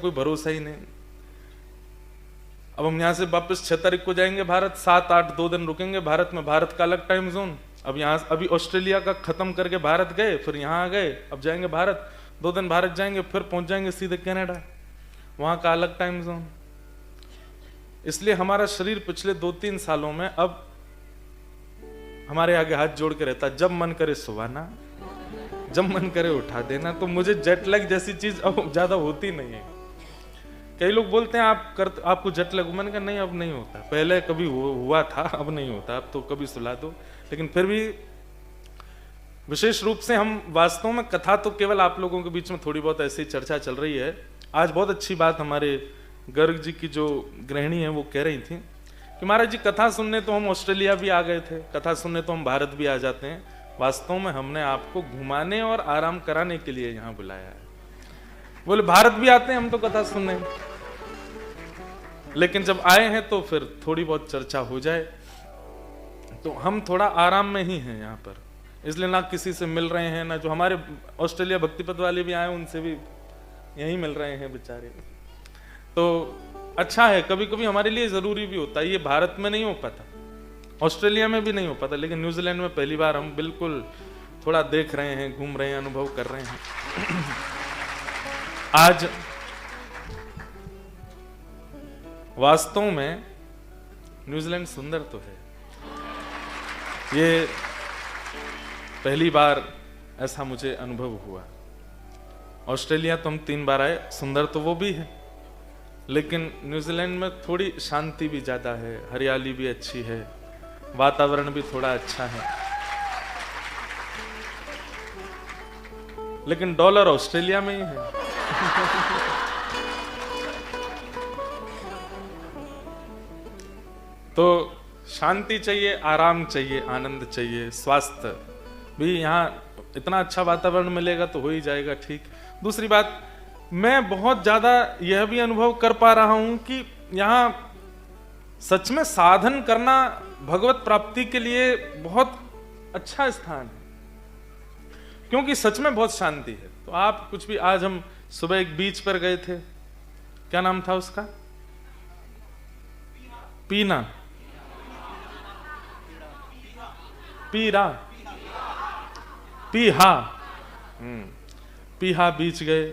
कोई भरोसा ही नहीं। अब हम यहाँ से वापस 6 तारीख को जाएंगे भारत, 7, 8 2 दिन रुकेंगे भारत में, भारत का अलग टाइम जोन। अब यहाँ अभी ऑस्ट्रेलिया का खत्म करके भारत गए, फिर यहाँ आ गए, अब जाएंगे भारत, 2 दिन भारत जाएंगे, फिर पहुंच जाएंगे सीधे कनाडा, वहां का अलग टाइम जोन। इसलिए हमारा शरीर पिछले 2-3 सालों में अब हमारे आगे हाथ जोड़ के रहता है, जब मन करे सुहाना, जब मन करे उठा देना। तो मुझे जेट लैग जैसी चीज अब ज्यादा होती नहीं है। कई लोग बोलते हैं आपको जेट लैग, मैंने कहा नहीं, अब नहीं होता, पहले कभी हुआ था, अब नहीं होता, अब तो कभी सुला दो। लेकिन फिर भी विशेष रूप से हम वास्तव में कथा तो केवल आप लोगों के बीच में थोड़ी बहुत ऐसी चर्चा चल रही है। आज बहुत अच्छी बात हमारे गर्ग जी की जो गृहिणी है वो कह रही थी कि महाराज जी कथा सुनने तो हम ऑस्ट्रेलिया भी आ गए थे, कथा सुनने तो हम भारत भी आ जाते हैं, वास्तव में हमने आपको घुमाने और आराम कराने के लिए यहाँ बुलाया है। बोले भारत भी आते हैं हम तो कथा सुनने, लेकिन जब आए हैं तो फिर थोड़ी बहुत चर्चा हो जाए, तो हम थोड़ा आराम में ही हैं यहाँ पर, इसलिए ना किसी से मिल रहे हैं, ना जो हमारे ऑस्ट्रेलिया भक्तिपथ वाले भी आए उनसे भी यहीं मिल रहे हैं बेचारे। तो अच्छा है, कभी कभी हमारे लिए जरूरी भी होता है। ये भारत में नहीं हो पाता, ऑस्ट्रेलिया में भी नहीं हो पाता, लेकिन न्यूजीलैंड में पहली बार हम बिल्कुल थोड़ा देख रहे हैं, घूम रहे हैं, अनुभव कर रहे हैं। आज वास्तव में न्यूजीलैंड सुंदर तो है, ये पहली बार ऐसा मुझे अनुभव हुआ। ऑस्ट्रेलिया तो हम 3 बार आए, सुंदर तो वो भी है, लेकिन न्यूजीलैंड में थोड़ी शांति भी ज्यादा है, हरियाली भी अच्छी है, वातावरण भी थोड़ा अच्छा है। लेकिन डॉलर ऑस्ट्रेलिया में ही है। तो शांति चाहिए, आराम चाहिए, आनंद चाहिए, स्वास्थ्य भी यहाँ इतना अच्छा वातावरण मिलेगा तो हो ही जाएगा ठीक। दूसरी बात, मैं बहुत ज्यादा यह भी अनुभव कर पा रहा हूं कि यहाँ सच में साधन करना भगवत प्राप्ति के लिए बहुत अच्छा स्थान है, क्योंकि सच में बहुत शांति है। तो आप कुछ भी, आज हम सुबह एक बीच पर गए थे, क्या नाम था उसका? पीना, पीरा, पीहा, पीहा बीच गए।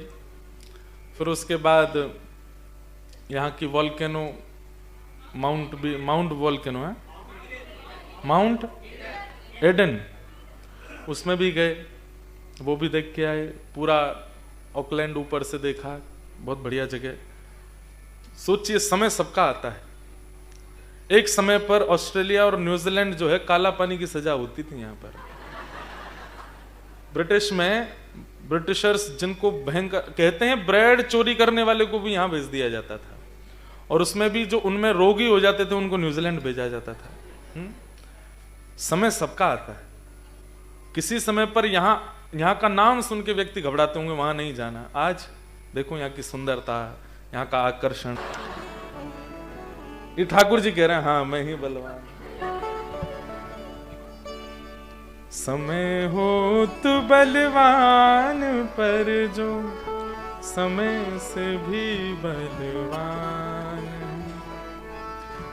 फिर उसके बाद यहाँ की वॉल्केनो, माउंट वॉल्केनो है, माउंट एडन, उसमें भी गए, वो भी देख के आए। पूरा ऑकलैंड ऊपर से देखा, बहुत बढ़िया जगह। सोचिए समय सबका आता है। एक समय पर ऑस्ट्रेलिया और न्यूजीलैंड जो है काला पानी की सजा होती थी यहाँ पर। ब्रिटिश में ब्रिटिशर्स जिनको भयंकर कहते हैं, ब्रेड चोरी करने वाले को भी यहाँ भेज दिया जाता था, और उसमें भी जो उनमें रोगी हो जाते थे उनको न्यूजीलैंड भेजा जाता था। समय सबका आता है। किसी समय पर यहाँ का नाम सुन के व्यक्ति घबराते होंगे, वहां नहीं जाना। आज देखो यहाँ की सुंदरता, यहाँ का आकर्षण। ये ठाकुर जी कह रहे हैं, हाँ मैं ही बलवान। समय हो तो बलवान, पर जो समय से भी बलवान,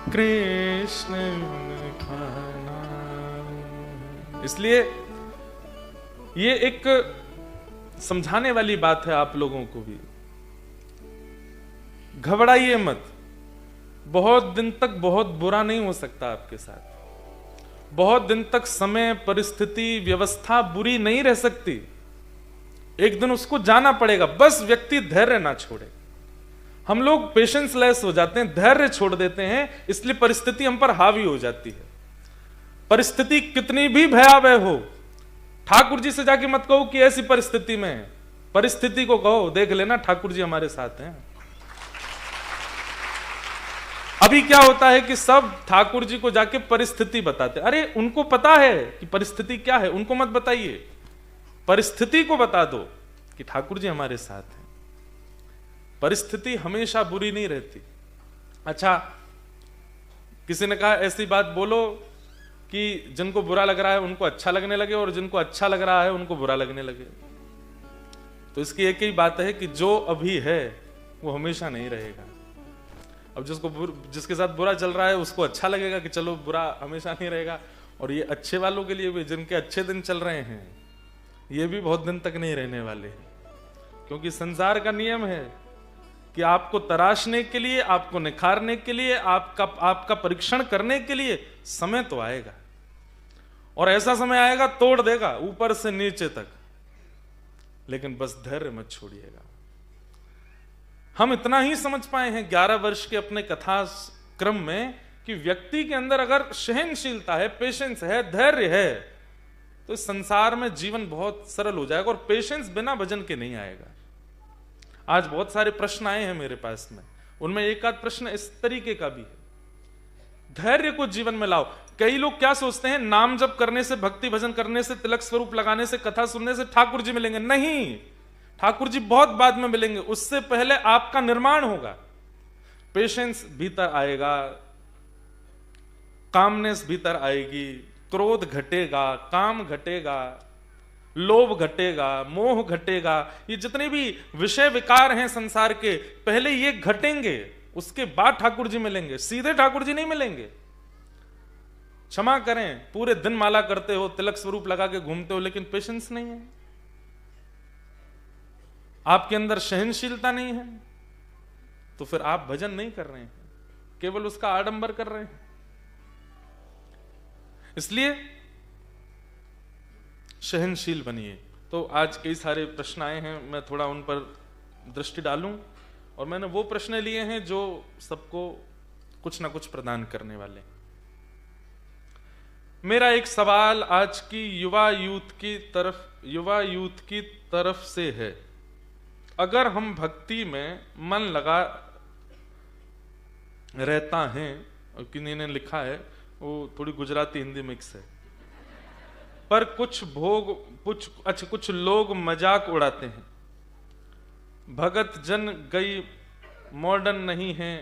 कृष्ण उनका नाम। इसलिए ये एक समझाने वाली बात है आप लोगों को भी, घबराइए मत। बहुत दिन तक बहुत बुरा नहीं हो सकता आपके साथ, बहुत दिन तक समय, परिस्थिति, व्यवस्था बुरी नहीं रह सकती। एक दिन उसको जाना पड़ेगा, बस व्यक्ति धैर्य ना छोड़े। हम लोग पेशेंस लेस हो जाते हैं, धैर्य छोड़ देते हैं, इसलिए परिस्थिति हम पर हावी हो जाती है। परिस्थिति कितनी भी भयावह हो, ठाकुर जी से जाके मत कहो कि ऐसी परिस्थिति में है, परिस्थिति को कहो देख लेना ठाकुर जी हमारे साथ हैं। अभी क्या होता है कि सब ठाकुर जी को जाके परिस्थिति बताते, अरे उनको पता है कि परिस्थिति क्या है, उनको मत बताइए, परिस्थिति को बता दो कि ठाकुर जी हमारे साथ हैं। परिस्थिति हमेशा बुरी नहीं रहती। अच्छा, किसी ने कहा ऐसी बात बोलो कि जिनको बुरा लग रहा है उनको अच्छा लगने लगे, और जिनको अच्छा लग रहा है उनको बुरा लगने लगे। तो इसकी एक ही बात है कि जो अभी है वो हमेशा नहीं रहेगा। अब जिसके साथ बुरा चल रहा है उसको अच्छा लगेगा कि चलो बुरा हमेशा नहीं रहेगा, और ये अच्छे वालों के लिए भी, जिनके अच्छे दिन चल रहे हैं, ये भी बहुत दिन तक नहीं रहने वाले हैं। क्योंकि संसार का नियम है कि आपको तराशने के लिए, आपको निखारने के लिए, आपका परीक्षण करने के लिए समय तो आएगा, और ऐसा समय आएगा तोड़ देगा ऊपर से नीचे तक, लेकिन बस धैर्य मत छोड़िएगा। हम इतना ही समझ पाए हैं 11 वर्ष के अपने कथा क्रम में कि व्यक्ति के अंदर अगर सहनशीलता है, पेशेंस है, धैर्य है, तो इस संसार में जीवन बहुत सरल हो जाएगा। और पेशेंस बिना भजन के नहीं आएगा। आज बहुत सारे प्रश्न आए हैं मेरे पास में, उनमें एक आध प्रश्न इस तरीके का भी है। धैर्य को जीवन में लाओ। कई लोग क्या सोचते हैं, नाम जप करने से, भक्ति भजन करने से, तिलक स्वरूप लगाने से, कथा सुनने से ठाकुर जी मिलेंगे। नहीं, ठाकुर जी बहुत बाद में मिलेंगे, उससे पहले आपका निर्माण होगा। पेशेंस भीतर आएगा, कामनेस भीतर आएगी, क्रोध घटेगा, काम घटेगा, लोभ घटेगा, मोह घटेगा। ये जितने भी विषय विकार हैं संसार के, पहले ये घटेंगे, उसके बाद ठाकुर जी मिलेंगे। सीधे ठाकुर जी नहीं मिलेंगे। क्षमा करें, पूरे दिन माला करते हो, तिलक स्वरूप लगा के घूमते हो, लेकिन पेशेंस नहीं है, आपके अंदर सहनशीलता नहीं है, तो फिर आप भजन नहीं कर रहे हैं, केवल उसका आडंबर कर रहे हैं। इसलिए सहनशील बनिए। तो आज कई सारे प्रश्न आए हैं, मैं थोड़ा उन पर दृष्टि डालूं, और मैंने वो प्रश्न लिए हैं जो सबको कुछ ना कुछ प्रदान करने वाले। मेरा एक सवाल आज की युवा यूथ की तरफ से है। अगर हम भक्ति में मन लगा रहता है, और किन्हीं ने लिखा है, वो थोड़ी गुजराती हिंदी मिक्स है, पर कुछ लोग मजाक उड़ाते हैं, भगत जन गई मॉडर्न नहीं है।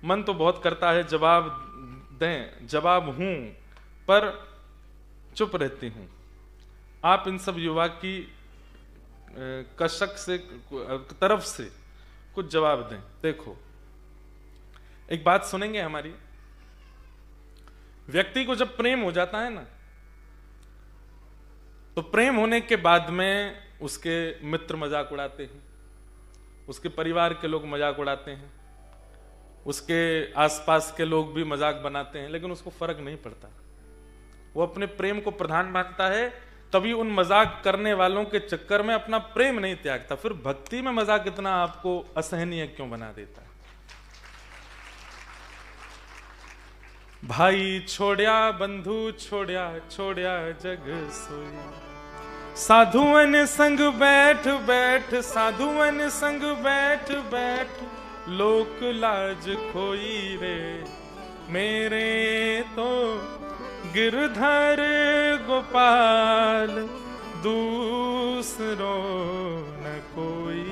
मन तो बहुत करता है जवाब दें, जवाब हूं, पर चुप रहती हूं। आप इन सब युवा की कशक से तरफ से कुछ जवाब दें। देखो, एक बात सुनेंगे हमारी। व्यक्ति को जब प्रेम हो जाता है ना, तो प्रेम होने के बाद में उसके मित्र मजाक उड़ाते हैं, उसके परिवार के लोग मजाक उड़ाते हैं, उसके आसपास के लोग भी मजाक बनाते हैं, लेकिन उसको फर्क नहीं पड़ता। वो अपने प्रेम को प्रधान मानता है, कभी उन मजाक करने वालों के चक्कर में अपना प्रेम नहीं त्यागता। फिर भक्ति में मजाक इतना आपको असहनीय क्यों बना देता है? भाई छोड़या, बंधु छोड़या, छोड़या जग सोई। साधुअन संग बैठ बैठ, साधुअन संग बैठ बैठ, लोक लाज खोई रे। मेरे तो गिरधर गोपाल, दूसरो न कोई,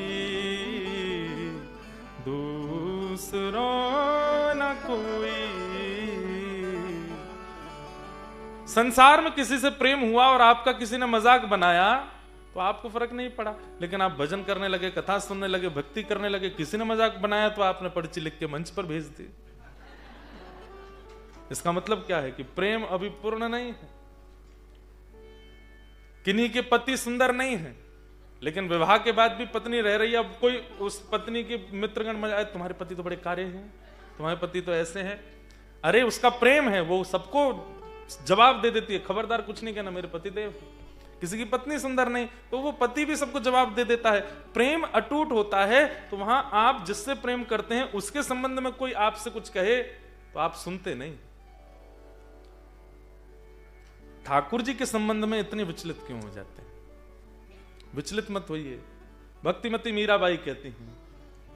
दूसरो न कोई। संसार में किसी से प्रेम हुआ और आपका किसी ने मजाक बनाया तो आपको फर्क नहीं पड़ा, लेकिन आप भजन करने लगे, कथा सुनने लगे, भक्ति करने लगे, किसी ने मजाक बनाया तो आपने पर्ची लिख के मंच पर भेज दी। इसका मतलब क्या है कि प्रेम अभी पूर्ण नहीं है। किन्हीं के पति सुंदर नहीं है, लेकिन विवाह के बाद भी पत्नी रह रही है। अब कोई उस पत्नी के मित्रगण मजाक, तुम्हारे पति तो बड़े कार्य हैं, तुम्हारे पति तो ऐसे हैं। अरे उसका प्रेम है, वो सबको जवाब दे देती है, खबरदार कुछ नहीं कहना, मेरे पति देव। किसी की पत्नी सुंदर नहीं तो वो पति भी सबको जवाब दे देता है। प्रेम अटूट होता है, तो वहां आप जिससे प्रेम करते हैं उसके संबंध में कोई आपसे कुछ कहे तो आप सुनते नहीं। ठाकुर जी के संबंध में इतने विचलित क्यों हो जाते हैं? विचलित मत होइए। भक्तिमती मीराबाई कहती हैं,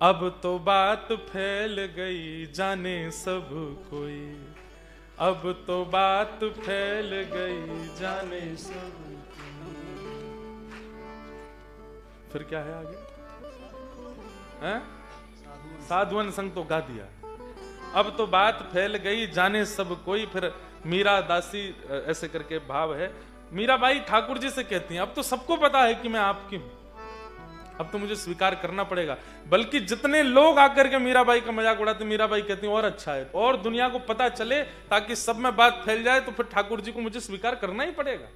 अब तो बात फैल गई जाने सब कोई, अब तो बात फैल गई जाने सब कोई। फिर क्या है आगे? हैं? साधुअन संग तो गा दिया, अब तो बात फैल गई जाने सब कोई। फिर मीरा दासी ऐसे करके भाव है। मीराबाई ठाकुर जी से कहती हैं, अब तो सबको पता है कि मैं आपकी हूं, अब तो मुझे स्वीकार करना पड़ेगा। बल्कि जितने लोग आकर के मीराबाई का मजाक उड़ाते, मीराबाई कहती हैं और अच्छा है, और दुनिया को पता चले ताकि सब में बात फैल जाए, तो फिर ठाकुर जी को मुझे स्वीकार करना ही पड़ेगा।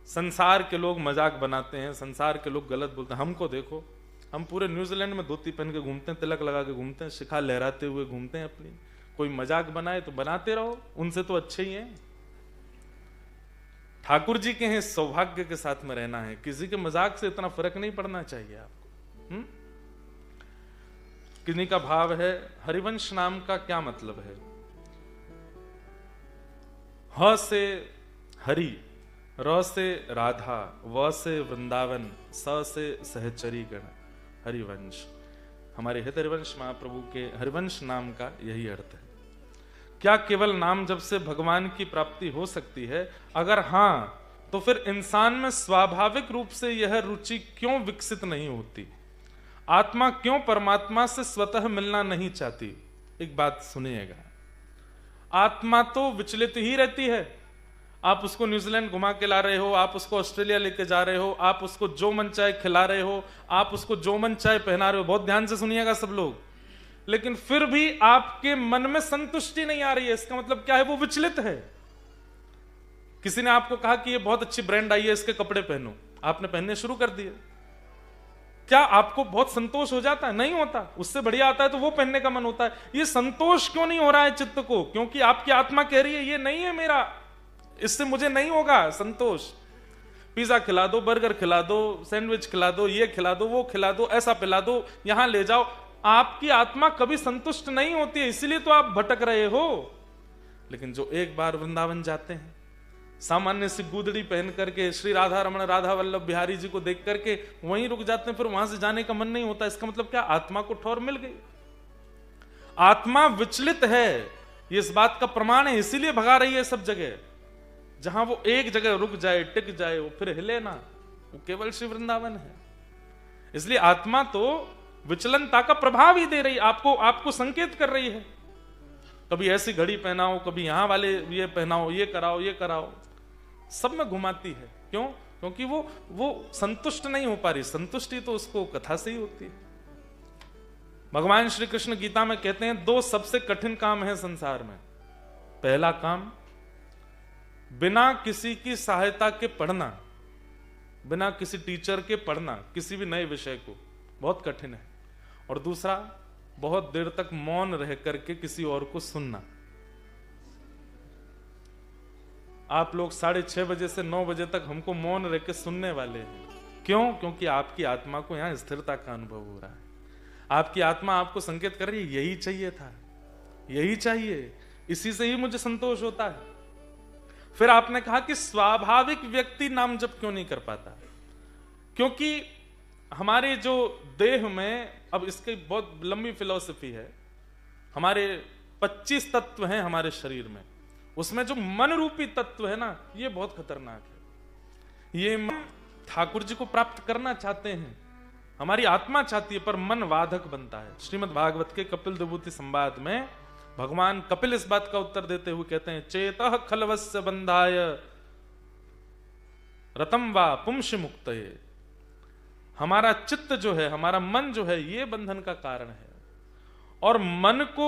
संसार के लोग मजाक बनाते हैं, संसार के लोग गलत बोलते हैं। हमको देखो, हम पूरे न्यूजीलैंड में धोती पहन के घूमते हैं, तिलक लगा के घूमते हैं, शिखा लहराते हुए घूमते हैं अपनी। कोई मजाक बनाए तो बनाते रहो, उनसे तो अच्छे ही हैं। ठाकुर जी के हैं, सौभाग्य के साथ में रहना है, किसी के मजाक से इतना फर्क नहीं पड़ना चाहिए आपको। किन्हीं का भाव है, हरिवंश नाम का क्या मतलब है? ह से हरि, र से राधा, व से वृंदावन, स से सहचरी गण, हरिवंश। हमारे हित हरिवंश महाप्रभु के हरिवंश नाम का यही अर्थ है। क्या केवल नाम जप से भगवान की प्राप्ति हो सकती है? अगर हां, तो फिर इंसान में स्वाभाविक रूप से यह रुचि क्यों विकसित नहीं होती? आत्मा क्यों परमात्मा से स्वतः मिलना नहीं चाहती? एक बात सुनिएगा, आत्मा तो विचलित ही रहती है। आप उसको न्यूजीलैंड घुमा के ला रहे हो, आप उसको ऑस्ट्रेलिया लेके जा रहे हो, आप उसको जो मन चाहे खिला रहे हो, आप उसको जो मन चाहे पहना रहे हो, बहुत ध्यान से सुनिएगा सब लोग, लेकिन फिर भी आपके मन में संतुष्टि नहीं आ रही है। इसका मतलब क्या है? वो विचलित है। किसी ने आपको कहा कि ये बहुत अच्छी ब्रांड आई है, इसके कपड़े पहनो, आपने पहनने शुरू कर दिए, क्या आपको बहुत संतोष हो जाता है? नहीं होता। उससे बढ़िया आता है तो वो पहनने का मन होता है। ये संतोष क्यों नहीं हो रहा है चित्त को? क्योंकि आपकी आत्मा कह रही है ये नहीं है मेरा, इससे मुझे नहीं होगा संतोष। पिज्जा खिला दो, बर्गर खिला दो, सैंडविच खिला दो, ये खिला दो, वो खिला दो, ऐसा पिला दो, यहां ले जाओ। आपकी आत्मा कभी संतुष्ट नहीं होती है, इसीलिए तो आप भटक रहे हो। लेकिन जो एक बार वृंदावन जाते हैं, सामान्य सी गुदड़ी पहन करके श्री राधा रमण राधा वल्लभ बिहारी जी को देख करके वहीं रुक जाते हैं, फिर वहां से जाने का मन नहीं होता। इसका मतलब क्या? आत्मा को ठौर मिल गई। आत्मा विचलित है, ये इस बात का प्रमाण है, इसीलिए भगा रही है सब जगह। जहां वो एक जगह रुक जाए, टिक जाए, वो फिर हिले ना, वो केवल श्री वृंदावन है। इसलिए आत्मा तो विचलनता का प्रभाव ही दे रही, आपको संकेत कर रही है। कभी ऐसी घड़ी पहनाओ, कभी यहां वाले ये पहनाओ, ये कराओ, ये कराओ, सब में घुमाती है। क्यों? क्योंकि वो संतुष्ट नहीं हो पा रही। संतुष्टि तो उसको कथा से ही होती है। भगवान श्री कृष्ण गीता में कहते हैं, दो सबसे कठिन काम है संसार में। पहला काम, बिना किसी की सहायता के पढ़ना, बिना किसी टीचर के पढ़ना किसी भी नए विषय को, बहुत कठिन है। और दूसरा, बहुत देर तक मौन रह करके किसी और को सुनना। आप लोग 6:30 बजे से 9 बजे तक हमको मौन रह के सुनने वाले हैं। क्यों? क्योंकि आपकी आत्मा को यहां स्थिरता का अनुभव हो रहा है। आपकी आत्मा आपको संकेत कर रही है, यही चाहिए था, यही चाहिए, इसी से ही मुझे संतोष होता है। फिर आपने कहा कि स्वाभाविक व्यक्ति नाम जप क्यों नहीं कर पाता? क्योंकि हमारे जो देह में, अब इसकी बहुत लंबी फिलॉसफी है, हमारे 25 तत्व हैं हमारे शरीर में, उसमें जो मन रूपी तत्व है ना, ये बहुत खतरनाक है। ये मन ठाकुर जी को प्राप्त करना चाहते हैं, हमारी आत्मा चाहती है, पर मन बाधक बनता है। श्रीमद् भागवत के कपिल विभूति संवाद में भगवान कपिल इस बात का उत्तर देते हुए कहते हैं, चेतः खलवस्य बंधाय रतम वा पुंस्य मुक्तये। हमारा चित्त जो है, हमारा मन जो है, ये बंधन का कारण है। और मन को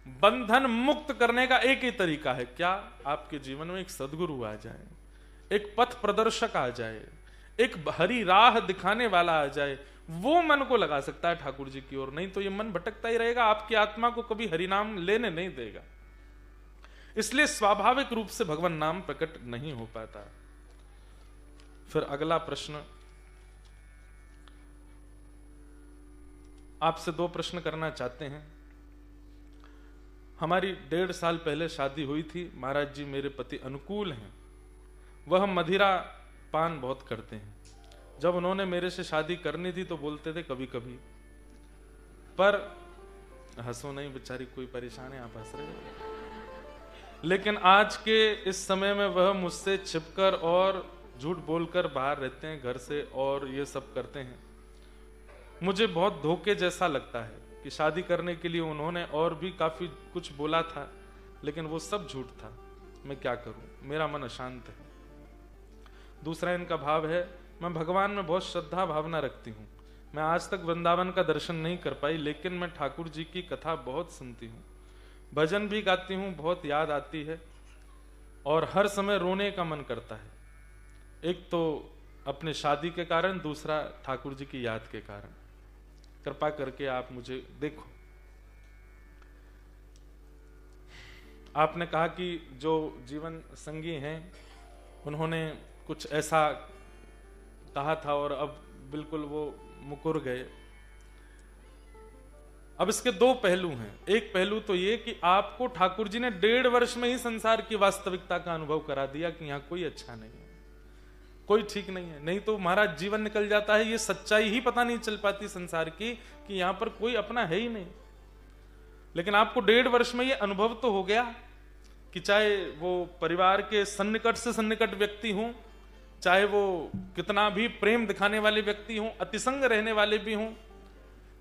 बंधन मुक्त करने का एक ही तरीका है, क्या? आपके जीवन में एक सद्गुरु आ जाए, एक पथ प्रदर्शक आ जाए, एक हरी राह दिखाने वाला आ जाए, वो मन को लगा सकता है ठाकुर जी की ओर। नहीं तो ये मन भटकता ही रहेगा, आपकी आत्मा को कभी हरि नाम लेने नहीं देगा। इसलिए स्वाभाविक रूप से भगवान नाम प्रकट नहीं हो पाता। फिर अगला प्रश्न, आपसे 2 प्रश्न करना चाहते हैं। हमारी 1.5 साल पहले शादी हुई थी। महाराज जी मेरे पति अनुकूल हैं, वह मदिरा पान बहुत करते हैं। जब उन्होंने मेरे से शादी करनी थी तो बोलते थे कभी कभी, पर हंसो नहीं बेचारी, कोई परेशान है, आप हंस रहे हो। लेकिन आज के इस समय में वह मुझसे छिपकर और झूठ बोलकर बाहर रहते हैं घर से, और ये सब करते हैं। मुझे बहुत धोखे जैसा लगता है कि शादी करने के लिए उन्होंने और भी काफी कुछ बोला था, लेकिन वो सब झूठ था। मैं क्या करूं? मेरा मन अशांत है। दूसरा इनका भाव है मैं भगवान में बहुत श्रद्धा भावना रखती हूँ। मैं आज तक वृंदावन का दर्शन नहीं कर पाई, लेकिन मैं ठाकुर जी की कथा बहुत सुनती हूँ, भजन भी गाती हूँ, बहुत याद आती है और हर समय रोने का मन करता है। एक तो अपने शादी के कारण, दूसरा ठाकुर जी की याद के कारण। कृपा करके आप मुझे देखो। आपने कहा कि जो जीवन संगी हैं उन्होंने कुछ ऐसा कहा था और अब बिल्कुल वो मुकुर गए। अब इसके दो पहलू हैं। एक पहलू तो ये कि आपको ठाकुर जी ने 1.5 वर्ष में ही संसार की वास्तविकता का अनुभव करा दिया कि यहां कोई अच्छा नहीं है, कोई ठीक नहीं है। नहीं तो महाराज जीवन निकल जाता है, ये सच्चाई ही पता नहीं चल पाती संसार की कि यहां पर कोई अपना है ही नहीं। लेकिन आपको 1.5 वर्ष में ये अनुभव तो हो गया कि चाहे वो परिवार के सन्निकट से सन्निकट व्यक्ति हों, चाहे वो कितना भी प्रेम दिखाने वाले व्यक्ति हों, अतिसंग रहने वाले भी हों,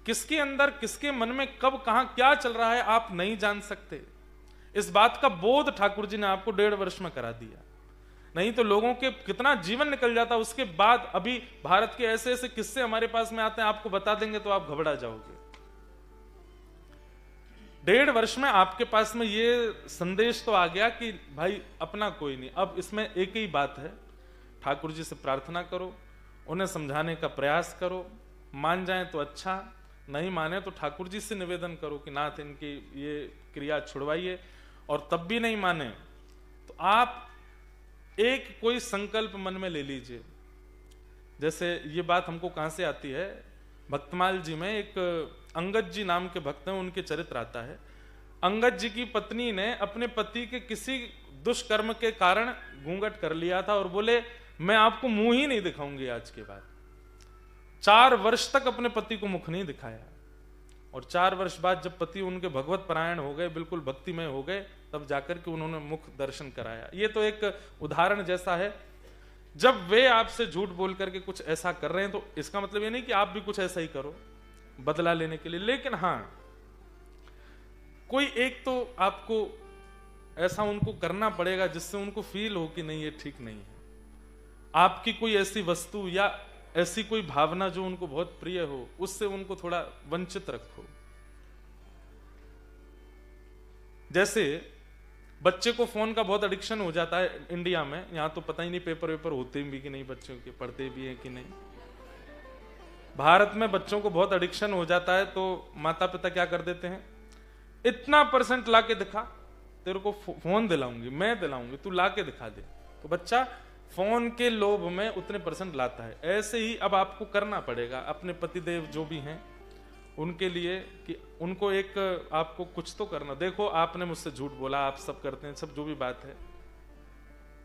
किसके अंदर किसके मन में कब कहां क्या चल रहा है आप नहीं जान सकते। इस बात का बोध ठाकुर जी ने आपको 1.5 वर्ष में करा दिया। नहीं तो लोगों के कितना जीवन निकल जाता। उसके बाद अभी भारत के ऐसे ऐसे किस्से हमारे पास में आते हैं, आपको बता देंगे तो आप घबरा जाओगे। 1.5 वर्ष में आपके पास में ये संदेश तो आ गया कि भाई अपना कोई नहीं। अब इसमें एक ही बात है, ठाकुर जी से प्रार्थना करो, उन्हें समझाने का प्रयास करो, मान जाए तो अच्छा, नहीं माने तो ठाकुर जी से निवेदन करो कि नाथ इनकी ये क्रिया छुड़वाइए। और तब भी नहीं माने तो आप एक कोई संकल्प मन में ले लीजिए। जैसे ये बात हमको कहां से आती है, भक्तमाल जी में एक अंगद जी नाम के भक्त हैं, उनके चरित्र आता है। अंगद जी की पत्नी ने अपने पति के किसी दुष्कर्म के कारण घूंघट कर लिया था और बोले मैं आपको मुंह ही नहीं दिखाऊंगी आज के बाद। 4 वर्ष तक अपने पति को मुख नहीं दिखाया और 4 वर्ष बाद जब पति उनके भगवत परायण हो गए, बिल्कुल भक्तिमय हो गए, तब जाकर के उन्होंने मुख दर्शन कराया। ये तो एक उदाहरण जैसा है। जब वे आपसे झूठ बोल करके कुछ ऐसा कर रहे हैं तो इसका मतलब ये नहीं कि आप भी कुछ ऐसा ही करो बदला लेने के लिए। लेकिन हां, कोई एक तो आपको ऐसा उनको करना पड़ेगा जिससे उनको फील हो कि नहीं ये ठीक नहीं है। आपकी कोई ऐसी वस्तु या ऐसी कोई भावना जो उनको बहुत प्रिय हो, उससे उनको थोड़ा वंचित रखो। जैसे बच्चे को फोन का बहुत एडिक्शन हो जाता है इंडिया में, यहां तो पता ही नहीं पेपर वेपर होते भी कि नहीं, बच्चों के पढ़ते भी हैं कि नहीं। भारत में बच्चों को बहुत एडिक्शन हो जाता है तो माता पिता क्या कर देते हैं, इतना % ला के दिखा, तेरे को फोन दिलाऊंगी, मैं दिलाऊंगी, तू ला के दिखा दे। तो बच्चा फोन के लोभ में उतने % लाता है। ऐसे ही अब आपको करना पड़ेगा अपने पतिदेव जो भी हैं उनके लिए कि उनको एक आपको कुछ तो करना। देखो आपने मुझसे झूठ बोला, आप सब करते हैं, सब जो भी बात है,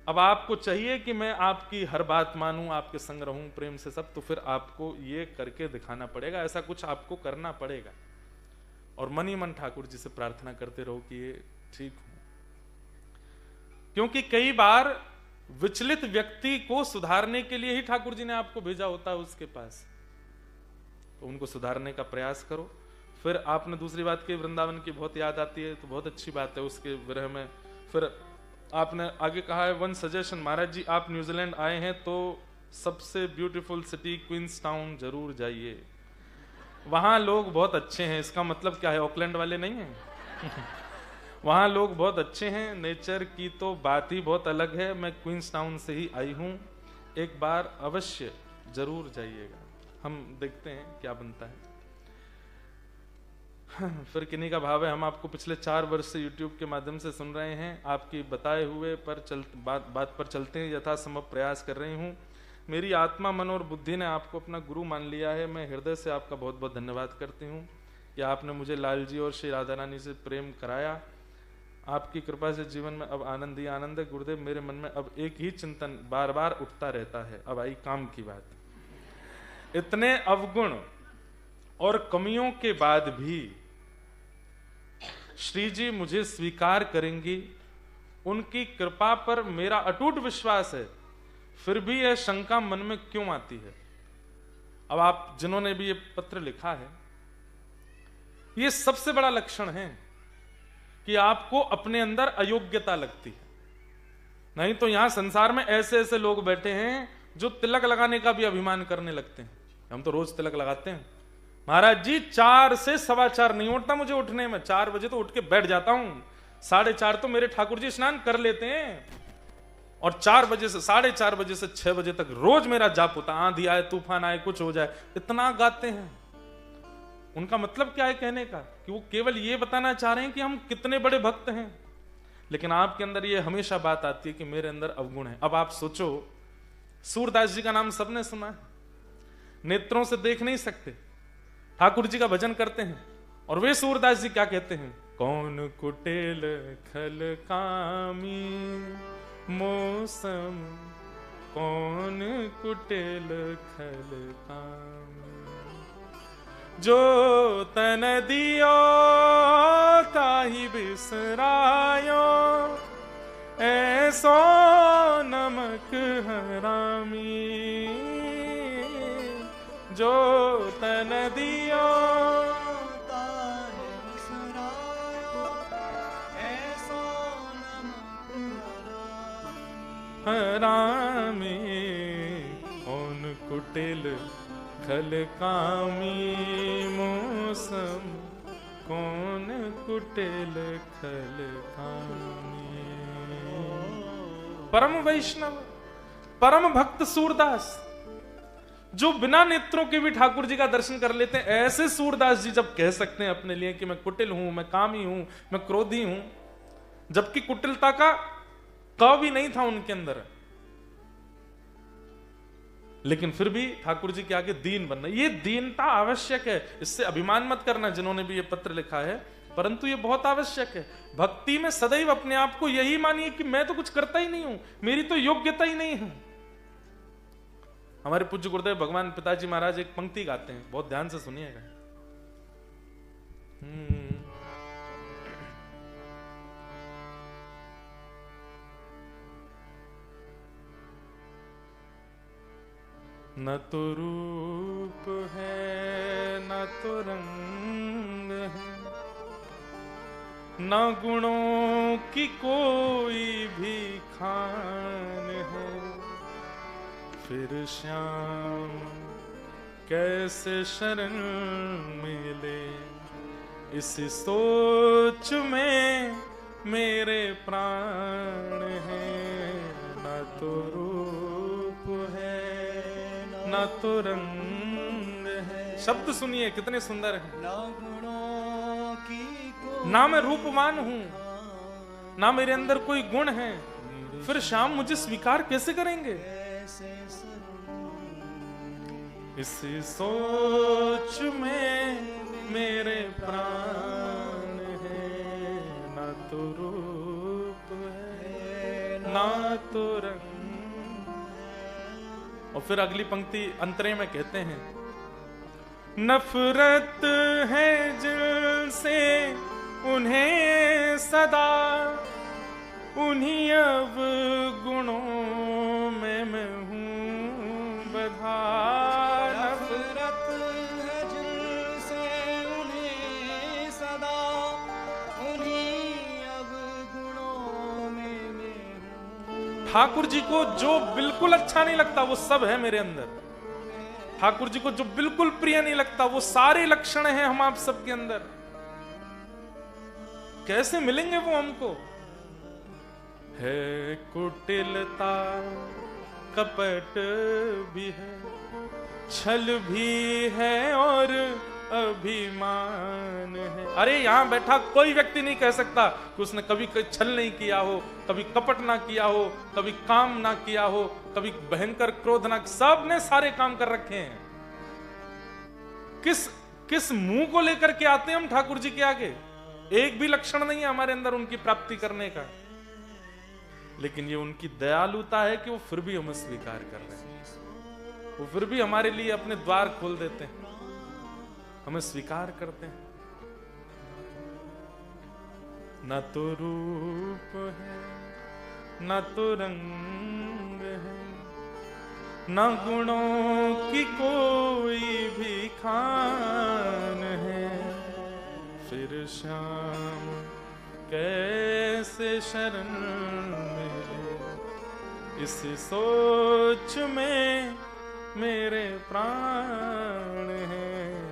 अब आपको चाहिए कि मैं आपकी हर बात मानूं, आपके संग रहूं प्रेम से सब, तो फिर आपको ये करके दिखाना पड़ेगा, ऐसा कुछ आपको करना पड़ेगा। और मन ही मन ठाकुर जी से प्रार्थना करते रहो कि ये ठीक हो। क्योंकि कई बार विचलित व्यक्ति को सुधारने के लिए ही ठाकुर जी ने आपको भेजा होता है उसके पास, तो उनको सुधारने का प्रयास करो। फिर आपने दूसरी बात की, वृंदावन की बहुत याद आती है, तो बहुत अच्छी बात है उसके विरह में। फिर आपने आगे कहा है वन सजेशन, महाराज जी आप न्यूजीलैंड आए हैं तो सबसे ब्यूटीफुल सिटी क्वींस टाउन जरूर जाइए, वहां लोग बहुत अच्छे हैं। इसका मतलब क्या है, ऑकलैंड वाले नहीं हैं वहां लोग बहुत अच्छे हैं, नेचर की तो बात ही बहुत अलग है। मैं क्वींस टाउन से ही आई हूं, एक बार अवश्य जरूर जाइएगा। हम देखते हैं क्या बनता है। फिर किन्हीं का भाव है, हम आपको पिछले 4 वर्ष से YouTube के माध्यम से सुन रहे हैं, आपकी बताए हुए पर बात पर चलते हैं, यथासंभव प्रयास कर रही हूँ। मेरी आत्मा मन और बुद्धि ने आपको अपना गुरु मान लिया है। मैं हृदय से आपका बहुत बहुत धन्यवाद करती हूँ कि आपने मुझे लाल जी और श्री राधा रानी से प्रेम कराया। आपकी कृपा से जीवन में अब आनंद ही आनंद है। गुरुदेव मेरे मन में अब एक ही चिंतन बार बार उठता रहता है, अब आई काम की बात। इतने अवगुण और कमियों के बाद भी श्री जी मुझे स्वीकार करेंगी, उनकी कृपा पर मेरा अटूट विश्वास है। फिर भी यह शंका मन में क्यों आती है? अब आप जिन्होंने भी ये पत्र लिखा है, ये सबसे बड़ा लक्षण है कि आपको अपने अंदर अयोग्यता लगती है। नहीं तो यहां संसार में ऐसे ऐसे लोग बैठे हैं जो तिलक लगाने का भी अभिमान करने लगते हैं। हम तो रोज तिलक लगाते हैं। महाराज जी 4 से 4:15 नहीं उठता मुझे उठने में, 4 बजे तो उठ के बैठ जाता हूं। 4:30 तो मेरे ठाकुर जी स्नान कर लेते हैं और 4 बजे से 4:30 बजे से 6 बजे तक रोज मेरा जाप होता। आंधी आए, तूफान आए, कुछ हो जाए, इतना गाते हैं। उनका मतलब क्या है कहने का? कि वो केवल ये बताना चाह रहे हैं कि हम कितने बड़े भक्त हैं। लेकिन आपके अंदर ये हमेशा बात आती है कि मेरे अंदर अवगुण है। अब आप सोचो, सूरदास जी का नाम सबने सुना है, नेत्रों से देख नहीं सकते, ठाकुर जी का भजन करते हैं, और वे सूरदास जी क्या कहते हैं? कौन कुटिल खल कामी मौसम, कौन कुटिल खल कामी, जो तन दियो ताहि बिसरायो, ऐसो नमक हरामी, जो तन दियो ताहि बिसरायो, ऐसो नमक हरामी, कौन कुटिल खल कामी मौसम, कौन कुटिल खल कामी। परम वैष्णव, परम भक्त सूरदास, जो बिना नेत्रों के भी ठाकुर जी का दर्शन कर लेते हैं, ऐसे सूरदास जी जब कह सकते हैं अपने लिए कि मैं कुटिल हूं, मैं कामी हूं, मैं क्रोधी हूं, जबकि कुटिलता का क भी नहीं था उनके अंदर, लेकिन फिर भी ठाकुर जी के आगे दीन बनना, ये दीनता आवश्यक है। इससे अभिमान मत करना जिन्होंने भी ये पत्र लिखा है, परंतु ये बहुत आवश्यक है। भक्ति में सदैव अपने आप को यही मानिए कि मैं तो कुछ करता ही नहीं हूं, मेरी तो योग्यता ही नहीं है। हमारे पूज्य गुरुदेव भगवान पिताजी महाराज एक पंक्ति गाते हैं, बहुत ध्यान से सुनिएगा। न तो रूप है न तो रंग है, न गुणों की कोई भी खान है, फिर श्याम कैसे शरण मिले, इस सोच में मेरे प्राण हैं। न तो रूप है न तो रंग है, शब्द सुनिए कितने सुंदर हैं। ना मैं रूपवान हूं, ना मेरे अंदर कोई गुण है, फिर श्याम मुझे स्वीकार कैसे करेंगे? इस सोच में मेरे प्राण हैं, ना तो रूप है ना तो रंग। और फिर अगली पंक्ति अंतरे में कहते हैं, नफरत है जिनसे उन्हें सदा, उन्हीं अब गुणों में मैं हूँ बधा। नफरत है जिनसे उन्हें सदा, उन्हीं अब गुणों में मैं हूँ। ठाकुर जी को जो बिल्कुल अच्छा नहीं लगता वो सब है मेरे अंदर। ठाकुर जी को जो बिल्कुल प्रिय नहीं लगता वो सारे लक्षण हैं हम आप सबके अंदर। कैसे मिलेंगे वो हमको? है कुटिलता, कपट भी है, छल भी है और अभिमान है। अरे यहां बैठा कोई व्यक्ति नहीं कह सकता कि उसने कभी छल नहीं किया हो, कभी कपट ना किया हो, कभी काम ना किया हो, कभी भयंकर क्रोध ना। सब ने सारे काम कर रखे हैं। किस मुंह को लेकर के आते हैं हम ठाकुर जी के आगे? एक भी लक्षण नहीं है हमारे अंदर उनकी प्राप्ति करने का। लेकिन ये उनकी दयालुता है कि वो फिर भी हमें स्वीकार कर रहे हैं। वो फिर भी हमारे लिए अपने द्वार खोल देते हैं, हमें स्वीकार करते हैं। न तो रूप है न तो रंग है, न गुणों की कोई भी खान है, फिर श्याम कैसे शरण मिले, इस सोच में मेरे प्राण हैं,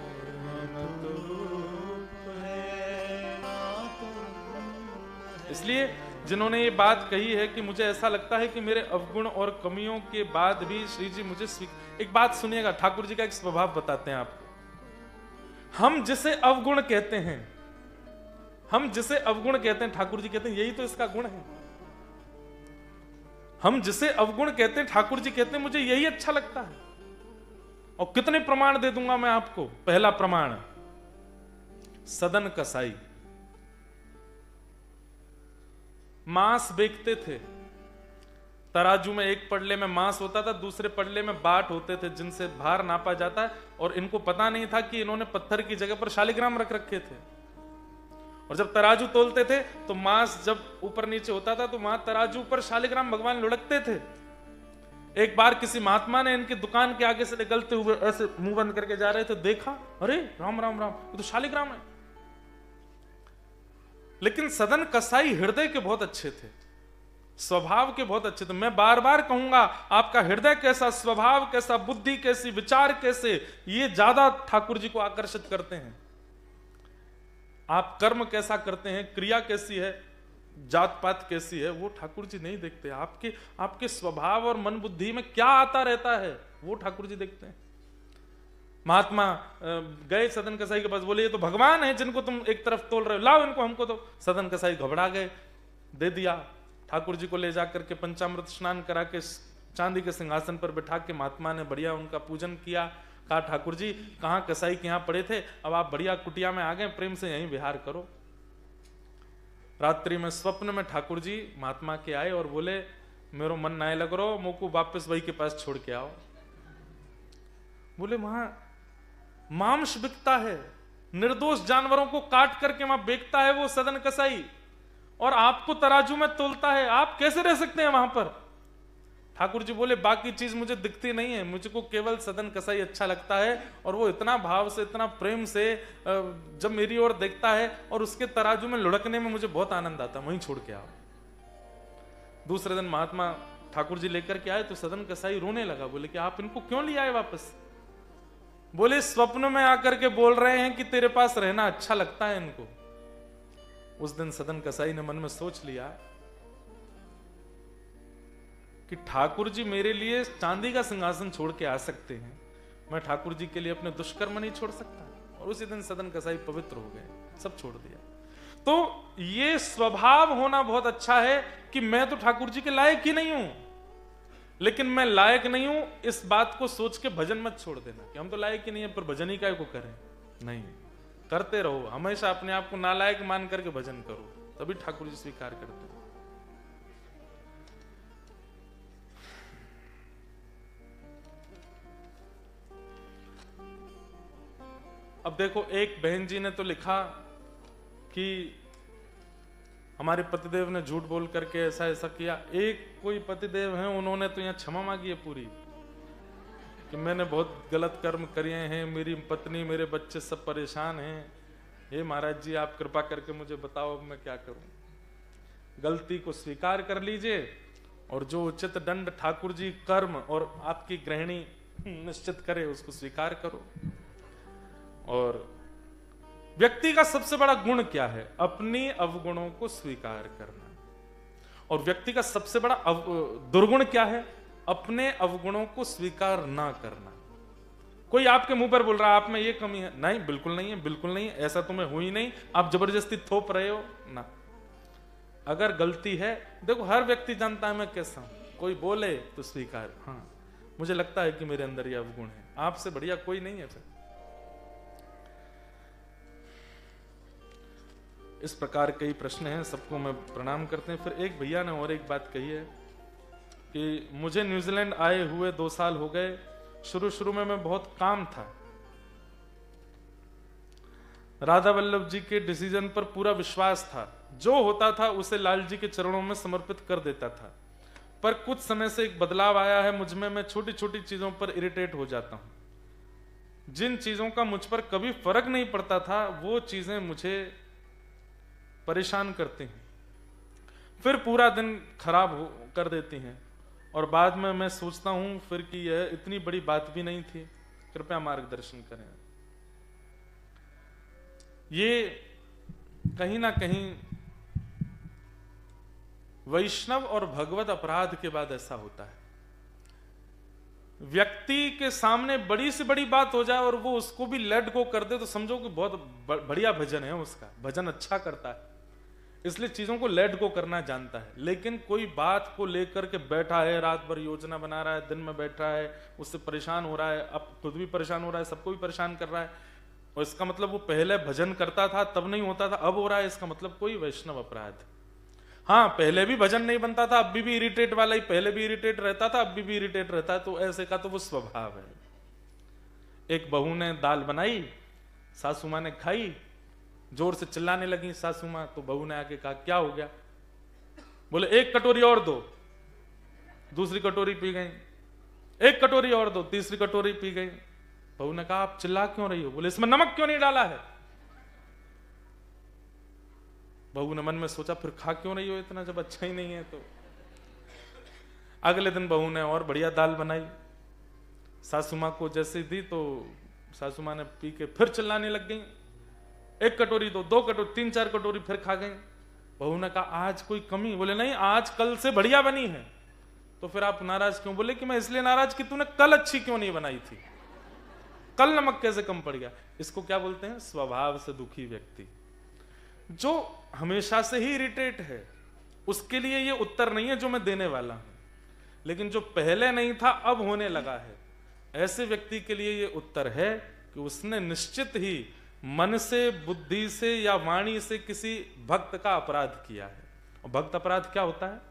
इसलिए जिन्होंने ये बात कही है कि मुझे ऐसा लगता है कि मेरे अवगुण और कमियों के बाद भी श्री जी मुझे एक बात सुनिएगा, ठाकुर जी का एक स्वभाव बताते हैं आपको। हम जिसे अवगुण कहते हैं, हम जिसे अवगुण कहते हैं, ठाकुर जी कहते हैं यही तो इसका गुण है। हम जिसे अवगुण कहते हैं, ठाकुर जी कहते हैं मुझे यही अच्छा लगता है। और कितने प्रमाण दे दूंगा मैं आपको। पहला प्रमाण, सदन कसाई मांस बेचते थे। तराजू में एक पड़ले में मांस होता था, दूसरे पड़ले में बाट होते थे जिनसे भार नापा जाता है। और इनको पता नहीं था कि इन्होंने पत्थर की जगह पर शालिग्राम रख रखे थे। और जब तराजू तोलते थे तो मांस जब ऊपर नीचे होता था तो वहां तराजू पर शालिग्राम भगवान लुढ़कते थे। एक बार किसी महात्मा ने इनकी दुकान के आगे से निकलते हुए ऐसे मुंह बंद करके जा रहे थे, देखा, अरे राम राम राम, ये तो शालिग्राम है। लेकिन सदन कसाई हृदय के बहुत अच्छे थे, स्वभाव के बहुत अच्छे थे। मैं बार बार कहूंगा, आपका हृदय कैसा, स्वभाव कैसा, बुद्धि कैसी, विचार कैसे, ये ज्यादा ठाकुर जी को आकर्षित करते हैं। आप कर्म कैसा करते हैं, क्रिया कैसी है, जात पात कैसी है, वो ठाकुर जी नहीं देखते। आपके स्वभाव और मन बुद्धि में क्या आता रहता है, वो ठाकुर जी देखते हैं। महात्मा गए सदन कसाई के पास, बोले ये तो भगवान है जिनको तुम एक तरफ तोल रहे हो, लाओ इनको हमको दो। सदन कसाई घबरा गए, दे दिया। ठाकुर जी को ले जाकर के पंचामृत स्नान करा के चांदी के सिंहासन पर बिठा के महात्मा ने बढ़िया उनका पूजन किया। कहा ठाकुर जी कहाँ कसाई के यहाँ पड़े थे, अब आप बढ़िया कुटिया में आ गए, प्रेम से यहीं विहार करो। रात्रि में स्वप्न में ठाकुर जी महात्मा के आए और बोले मेरो मन ना लग रहा, मोको वापस वही के पास छोड़ के आओ। बोले वहां मांस बिकता है, निर्दोष जानवरों को काट करके वहां बेचता है वो सदन कसाई, और आपको तराजू में तोलता है, आप कैसे रह सकते हैं वहां पर। ठाकुर जी बोले बाकी चीज मुझे दिखती नहीं है, मुझको केवल सदन कसाई अच्छा लगता है। और वो इतना भाव से, इतना प्रेम से जब मेरी ओर देखता है और उसके तराजू में लुढ़कने में मुझे बहुत आनंद आता, वहीं छोड़ के आओ। दूसरे दिन महात्मा ठाकुर जी लेकर के आए तो सदन कसाई रोने लगा। बोले कि आप इनको क्यों ले आए वापस। बोले स्वप्न में आकर के बोल रहे हैं कि तेरे पास रहना अच्छा लगता है इनको। उस दिन सदन कसाई ने मन में सोच लिया कि ठाकुर जी मेरे लिए चांदी का सिंहासन छोड़ के आ सकते हैं, मैं ठाकुर जी के लिए अपने दुष्कर्म नहीं छोड़ सकता। और उसी दिन सदन कसाई पवित्र हो गए, सब छोड़ दिया। तो ये स्वभाव होना बहुत अच्छा है कि मैं तो ठाकुर जी के लायक ही नहीं हूं, लेकिन मैं लायक नहीं हूं इस बात को सोच के भजन मत छोड़ देना कि हम तो लायक ही नहीं है, पर भजन ही काय को करें। नहीं, करते रहो, हमेशा अपने आप को नालायक मान करके भजन करो, तभी ठाकुर जी स्वीकार करते हैं। अब देखो, एक बहन जी ने तो लिखा कि हमारे पतिदेव ने झूठ बोल करके ऐसा ऐसा किया। एक कोई पतिदेव हैं, उन्होंने तो यहाँ क्षमा मांगी है पूरी कि मैंने बहुत गलत कर्म करे हैं, मेरी पत्नी मेरे बच्चे सब परेशान हैं, हे महाराज जी आप कृपा करके मुझे बताओ अब मैं क्या करूं। गलती को स्वीकार कर लीजिए और जो उचित दंड ठाकुर जी कर्म और आपकी गृहिणी निश्चित करे उसको स्वीकार करो। और व्यक्ति का सबसे बड़ा गुण क्या है? अपनी अवगुणों को स्वीकार करना। और व्यक्ति का सबसे बड़ा दुर्गुण क्या है? अपने अवगुणों को स्वीकार ना करना। कोई आपके मुंह पर बोल रहा है आप में ये कमी है, नहीं बिल्कुल नहीं है, बिल्कुल नहीं है, ऐसा तुम्हें हुई नहीं, आप जबरदस्ती थोप रहे हो ना। अगर गलती है, देखो हर व्यक्ति जानता है मैं कैसा हूं, कोई बोले तो स्वीकार, हाँ मुझे लगता है कि मेरे अंदर ये अवगुण है, आपसे बढ़िया कोई नहीं है। फिर इस प्रकार कई प्रश्न हैं, सबको मैं प्रणाम करते हैं। फिर एक भैया ने और एक बात कही है कि मुझे न्यूजीलैंड आए हुए 2 साल हो गए, शुरू में मैं बहुत काम था, राधा वल्लभ जी के डिसीजन पर पूरा विश्वास था, जो होता था उसे लाल जी के चरणों में समर्पित कर देता था। पर कुछ समय से एक बदलाव आया है मुझ में, मैं छोटी छोटी चीजों पर इरिटेट हो जाता हूं। जिन चीजों का मुझ पर कभी फर्क नहीं पड़ता था वो चीजें मुझे परेशान करती हैं, फिर पूरा दिन खराब कर देती हैं। और बाद में मैं सोचता हूं फिर कि यह इतनी बड़ी बात भी नहीं थी। कृपया मार्गदर्शन करें। ये कहीं ना कहीं वैष्णव और भगवत अपराध के बाद ऐसा होता है, व्यक्ति के सामने बड़ी से बड़ी बात हो जाए और वो उसको भी लेट गो कर दे तो समझो कि बहुत बढ़िया भजन है, उसका भजन अच्छा करता है, इसलिए चीजों को लेट गो करना जानता है। लेकिन कोई बात को लेकर के बैठा है, रात भर योजना बना रहा है, दिन में बैठा है, उससे परेशान हो रहा है, अब खुद भी परेशान हो रहा है, सबको भी परेशान कर रहा है, और इसका मतलब वो पहले भजन करता था तब नहीं होता था, अब हो रहा है, इसका मतलब कोई वैष्णव अपराध। हाँ, पहले भी भजन नहीं बनता था, अब भी इरिटेट वाला ही, पहले भी इरिटेट रहता था, अब भी इरिटेट रहता है, तो ऐसे का तो वो स्वभाव है। एक बहू ने दाल बनाई, सासू माँ ने खाई, जोर से चिल्लाने लगी सासू माँ, तो बहू ने आके कहा क्या हो गया? बोले एक कटोरी और दो। दूसरी कटोरी पी गई, एक कटोरी और दो, तीसरी कटोरी पी गई। बहू ने कहा आप चिल्ला क्यों रही हो? बोले इसमें नमक क्यों नहीं डाला है? बहू ने मन में सोचा फिर खा क्यों रही हो इतना जब अच्छा ही नहीं है तो। अगले दिन बहू ने और बढ़िया दाल बनाई, सासू माँ को जैसे दी तो सासू माँ ने पी के फिर चिल्लाने लग गई, एक कटोरी दो, दो कटोरी, तीन चार कटोरी फिर खा गई। बहू ने कहा आज कोई कमी? बोले नहीं, आज कल से बढ़िया बनी है। तो फिर आप नाराज क्यों? बोले कि मैं इसलिए नाराज कि तूने कल अच्छी क्यों नहीं बनाई थी, कल नमक कैसे कम पड़ गया? इसको क्या बोलते हैं? स्वभाव से दुखी व्यक्ति, जो हमेशा से ही इरिटेट है। उसके लिए ये उत्तर नहीं है जो मैं देने वाला हूं, लेकिन जो पहले नहीं था अब होने लगा है, ऐसे व्यक्ति के लिए ये उत्तर है कि उसने निश्चित ही मन से, बुद्धि से या वाणी से किसी भक्त का अपराध किया है। और भक्त अपराध क्या होता है?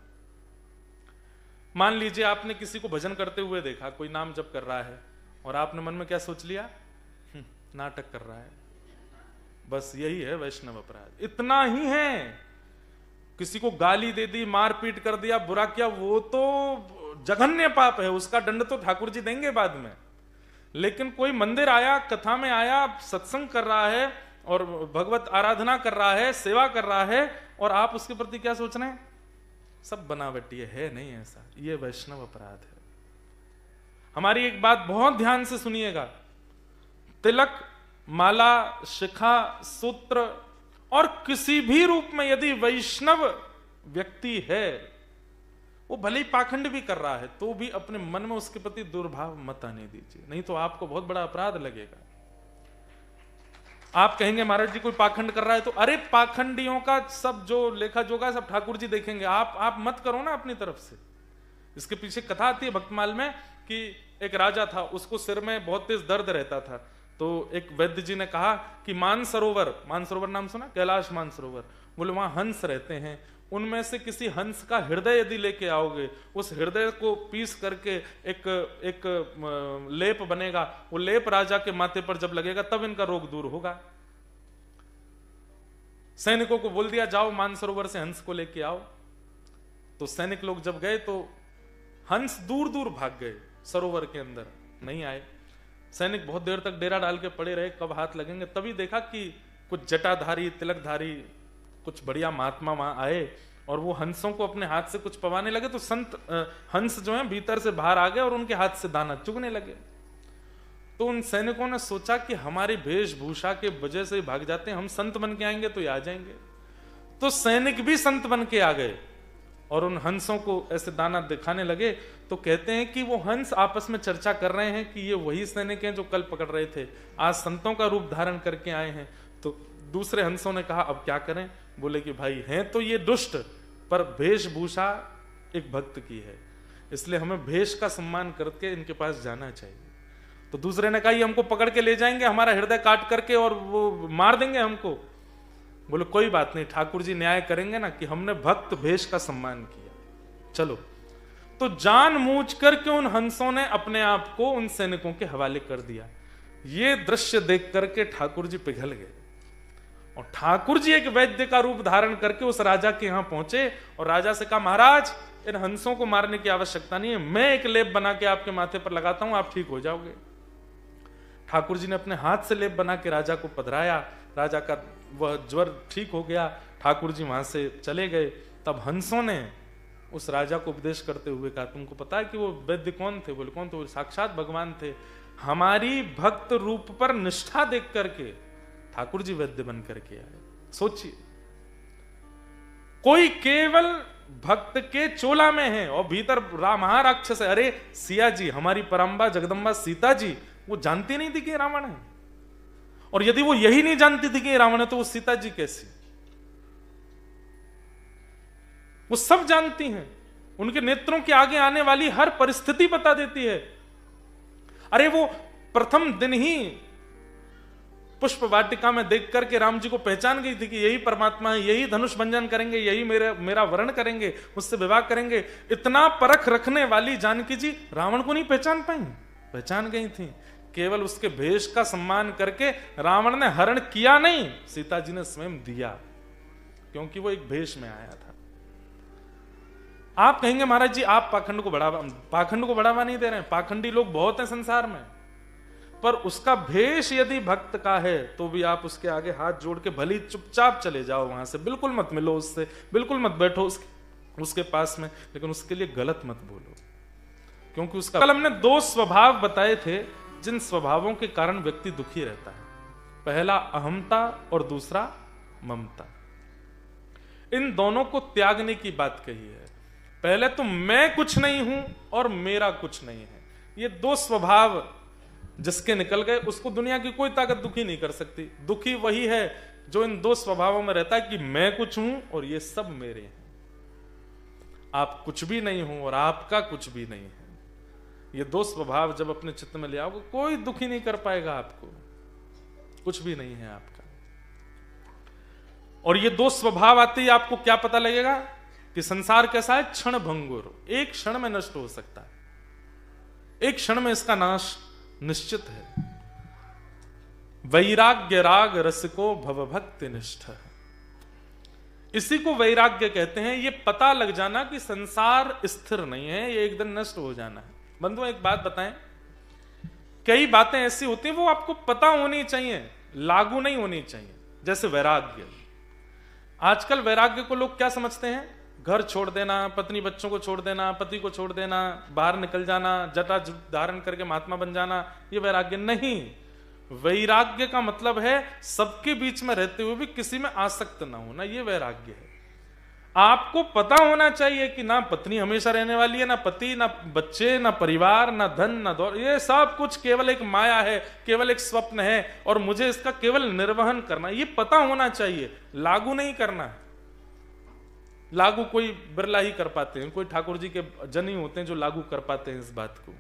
मान लीजिए आपने किसी को भजन करते हुए देखा, कोई नाम जप कर रहा है, और आपने मन में क्या सोच लिया? नाटक कर रहा है। बस यही है वैष्णव अपराध, इतना ही है। किसी को गाली दे दी, मारपीट कर दिया, बुरा किया, वो तो जघन्य पाप है, उसका दंड तो ठाकुर जी देंगे बाद में। लेकिन कोई मंदिर आया, कथा में आया, सत्संग कर रहा है और भगवत आराधना कर रहा है, सेवा कर रहा है, और आप उसके प्रति क्या सोच रहे हैं? सब बनावटी है, नहीं ऐसा। ये वैष्णव अपराध है। हमारी एक बात बहुत ध्यान से सुनिएगा, तिलक, माला, शिखा, सूत्र और किसी भी रूप में यदि वैष्णव व्यक्ति है, वो भले ही पाखंड भी कर रहा है, तो भी अपने मन में उसके प्रति दुर्भाव मत आने दीजिए, नहीं तो आपको बहुत बड़ा अपराध लगेगा। आप कहेंगे महाराज जी कोई पाखंड कर रहा है तो, अरे पाखंडियों का सब जो लेखा जोखा सब ठाकुर जी देखेंगे, आप मत करो ना अपनी तरफ से। इसके पीछे कथा आती है भक्तमाल में कि एक राजा था, उसको सिर में बहुत तेज दर्द रहता था, तो एक वैद्य जी ने कहा कि मानसरोवर नाम सुना? कैलाश मानसरोवर, बोले वहां हंस रहते हैं, उनमें से किसी हंस का हृदय यदि लेके आओगे, उस हृदय को पीस करके एक लेप बनेगा, वो लेप राजा के माथे पर जब लगेगा तब इनका रोग दूर होगा। सैनिकों को बोल दिया जाओ मानसरोवर से हंस को लेके आओ। तो सैनिक लोग जब गए तो हंस दूर दूर भाग गए, सरोवर के अंदर नहीं आए। सैनिक बहुत देर तक डेरा डाल के पड़े रहे, कब हाथ लगेंगे, तभी देखा कि कुछ जटाधारी, तिलकधारी, कुछ बढ़िया महात्मा वहां आए और वो हंसों को अपने हाथ से कुछ पवाने लगे। तो संत हंस जो है भीतर से बाहर आ गए और उनके हाथ से दाना चुगने लगे। तो उन सैनिकों ने सोचा कि हमारी वेशभूषा के वजह से भाग जाते हैं, हम संत बन के आएंगे तो ये आ जाएंगे। तो सैनिक भी संत बन के आ गए और उन हंसों को ऐसे दाना दिखाने लगे। तो कहते हैं कि वो हंस आपस में चर्चा कर रहे हैं कि ये वही सैनिक हैं जो कल पकड़ रहे थे, आज संतों का रूप धारण करके आए हैं। तो दूसरे हंसों ने कहा अब क्या करें? बोले कि भाई हैं तो ये दुष्ट, पर वेशभूषा एक भक्त की है, इसलिए हमें भेष का सम्मान करके इनके पास जाना चाहिए। तो दूसरे ने कहा ये हमको पकड़ के ले जाएंगे, हमारा हृदय काट करके और वो मार देंगे हमको। बोले कोई बात नहीं, ठाकुर जी न्याय करेंगे ना कि हमने भक्त भेष का सम्मान किया, चलो। तो जानबूझ करके उन हंसों ने अपने आप को उन सैनिकों के हवाले कर दिया। ये दृश्य देख करके ठाकुर जी पिघल गए और ठाकुर जी एक वैद्य का रूप धारण करके उस राजा के यहां पहुंचे और राजा से कहा महाराज इन हंसों को मारने की आवश्यकता नहीं है, मैं एक लेप बना के आपके माथे पर लगाता हूं, आप ठीक हो जाओगे। ठाकुर जी ने अपने हाथ से लेप बना के राजा को पधराया, राजा का वह ज्वर ठीक हो गया, ठाकुर जी वहां से चले गए। तब हंसों ने उस राजा को उपदेश करते हुए कहा, तुमको पता है कि वो वैद्य कौन थे? बोले कौन थे? वो साक्षात भगवान थे। हमारी भक्त रूप पर निष्ठा देख करके ठाकुर जी वैद्य बन करके आए। सोचिए, कोई केवल भक्त के चोला में है और भीतर महाराक्षस है। अरे सिया जी, हमारी परम्बा जगदम्बा सीता जी, वो जानती नहीं थी कि रावण है। और यदि वो यही नहीं जानती थी कि रावण है तो वो सीता जी कैसी? वो सब जानती हैं। उनके नेत्रों के आगे आने वाली हर परिस्थिति बता देती है। अरे वो प्रथम दिन ही पुष्प वाटिका में देख करके राम जी को पहचान गई थी कि यही परमात्मा है, यही धनुष भंजन करेंगे, यही मेरा वर्ण करेंगे, मुझसे विवाह करेंगे। इतना परख रखने वाली जानकी जी रावण को नहीं पहचान पाई? पहचान गई थी। केवल उसके भेष का सम्मान करके रावण ने हरण किया नहीं, सीता जी ने स्वयं दिया, क्योंकि वो एक भेष में आया था। आप कहेंगे महाराज जी आप पाखंड को बढ़ावा नहीं दे रहे हैं। पाखंडी लोग बहुत हैं संसार में, पर उसका भेष यदि भक्त का है तो भी आप उसके आगे हाथ जोड़ के भली चुपचाप चले जाओ वहां से, बिल्कुल मत मिलो उससे, बिल्कुल मत बैठो उसके पास में, लेकिन उसके लिए गलत मत बोलो, क्योंकि उसका कल हमने 2 स्वभाव बताए थे जिन स्वभावों के कारण व्यक्ति दुखी रहता है। पहला अहमता और दूसरा ममता। इन दोनों को त्यागने की बात कही है। पहले तो मैं कुछ नहीं हूं और मेरा कुछ नहीं है। ये 2 स्वभाव जिसके निकल गए उसको दुनिया की कोई ताकत दुखी नहीं कर सकती। दुखी वही है जो इन 2 स्वभावों में रहता है कि मैं कुछ हूं और ये सब मेरे हैं। आप कुछ भी नहीं हो और आपका कुछ भी नहीं है। ये 2 स्वभाव जब अपने चित्त में ले आओगे, कोई दुखी नहीं कर पाएगा आपको। कुछ भी नहीं है आपका। और ये 2 स्वभाव आते ही आपको क्या पता लगेगा कि संसार कैसा है? क्षण भंगुर, एक क्षण में नष्ट हो सकता है, एक क्षण में इसका नाश निश्चित है। वैराग्य राग रस को भवभक्ति निष्ठ, इसी को वैराग्य कहते हैं। ये पता लग जाना कि संसार स्थिर नहीं है, ये एक दिन नष्ट हो जाना है। बंधुओं एक बात बताएं, कई बातें ऐसी होती हैं वो आपको पता होनी चाहिए, लागू नहीं होनी चाहिए। जैसे वैराग्य। आजकल वैराग्य को लोग क्या समझते हैं? घर छोड़ देना, पत्नी बच्चों को छोड़ देना, पति को छोड़ देना, बाहर निकल जाना, जटा धारण करके महात्मा बन जाना, ये वैराग्य नहीं। वैराग्य का मतलब है सबके बीच में रहते हुए भी किसी में आसक्त ना होना, ये वैराग्य है। आपको पता होना चाहिए कि ना पत्नी हमेशा रहने वाली है, ना पति, ना बच्चे, ना परिवार, ना धन, ना दौलत, ये सब कुछ केवल एक माया है, केवल एक स्वप्न है और मुझे इसका केवल निर्वहन करना, ये पता होना चाहिए। लागू नहीं करना है। लागू कोई बिरला ही कर पाते हैं, कोई ठाकुर जी के जन ही होते हैं जो लागू कर पाते हैं इस बात को,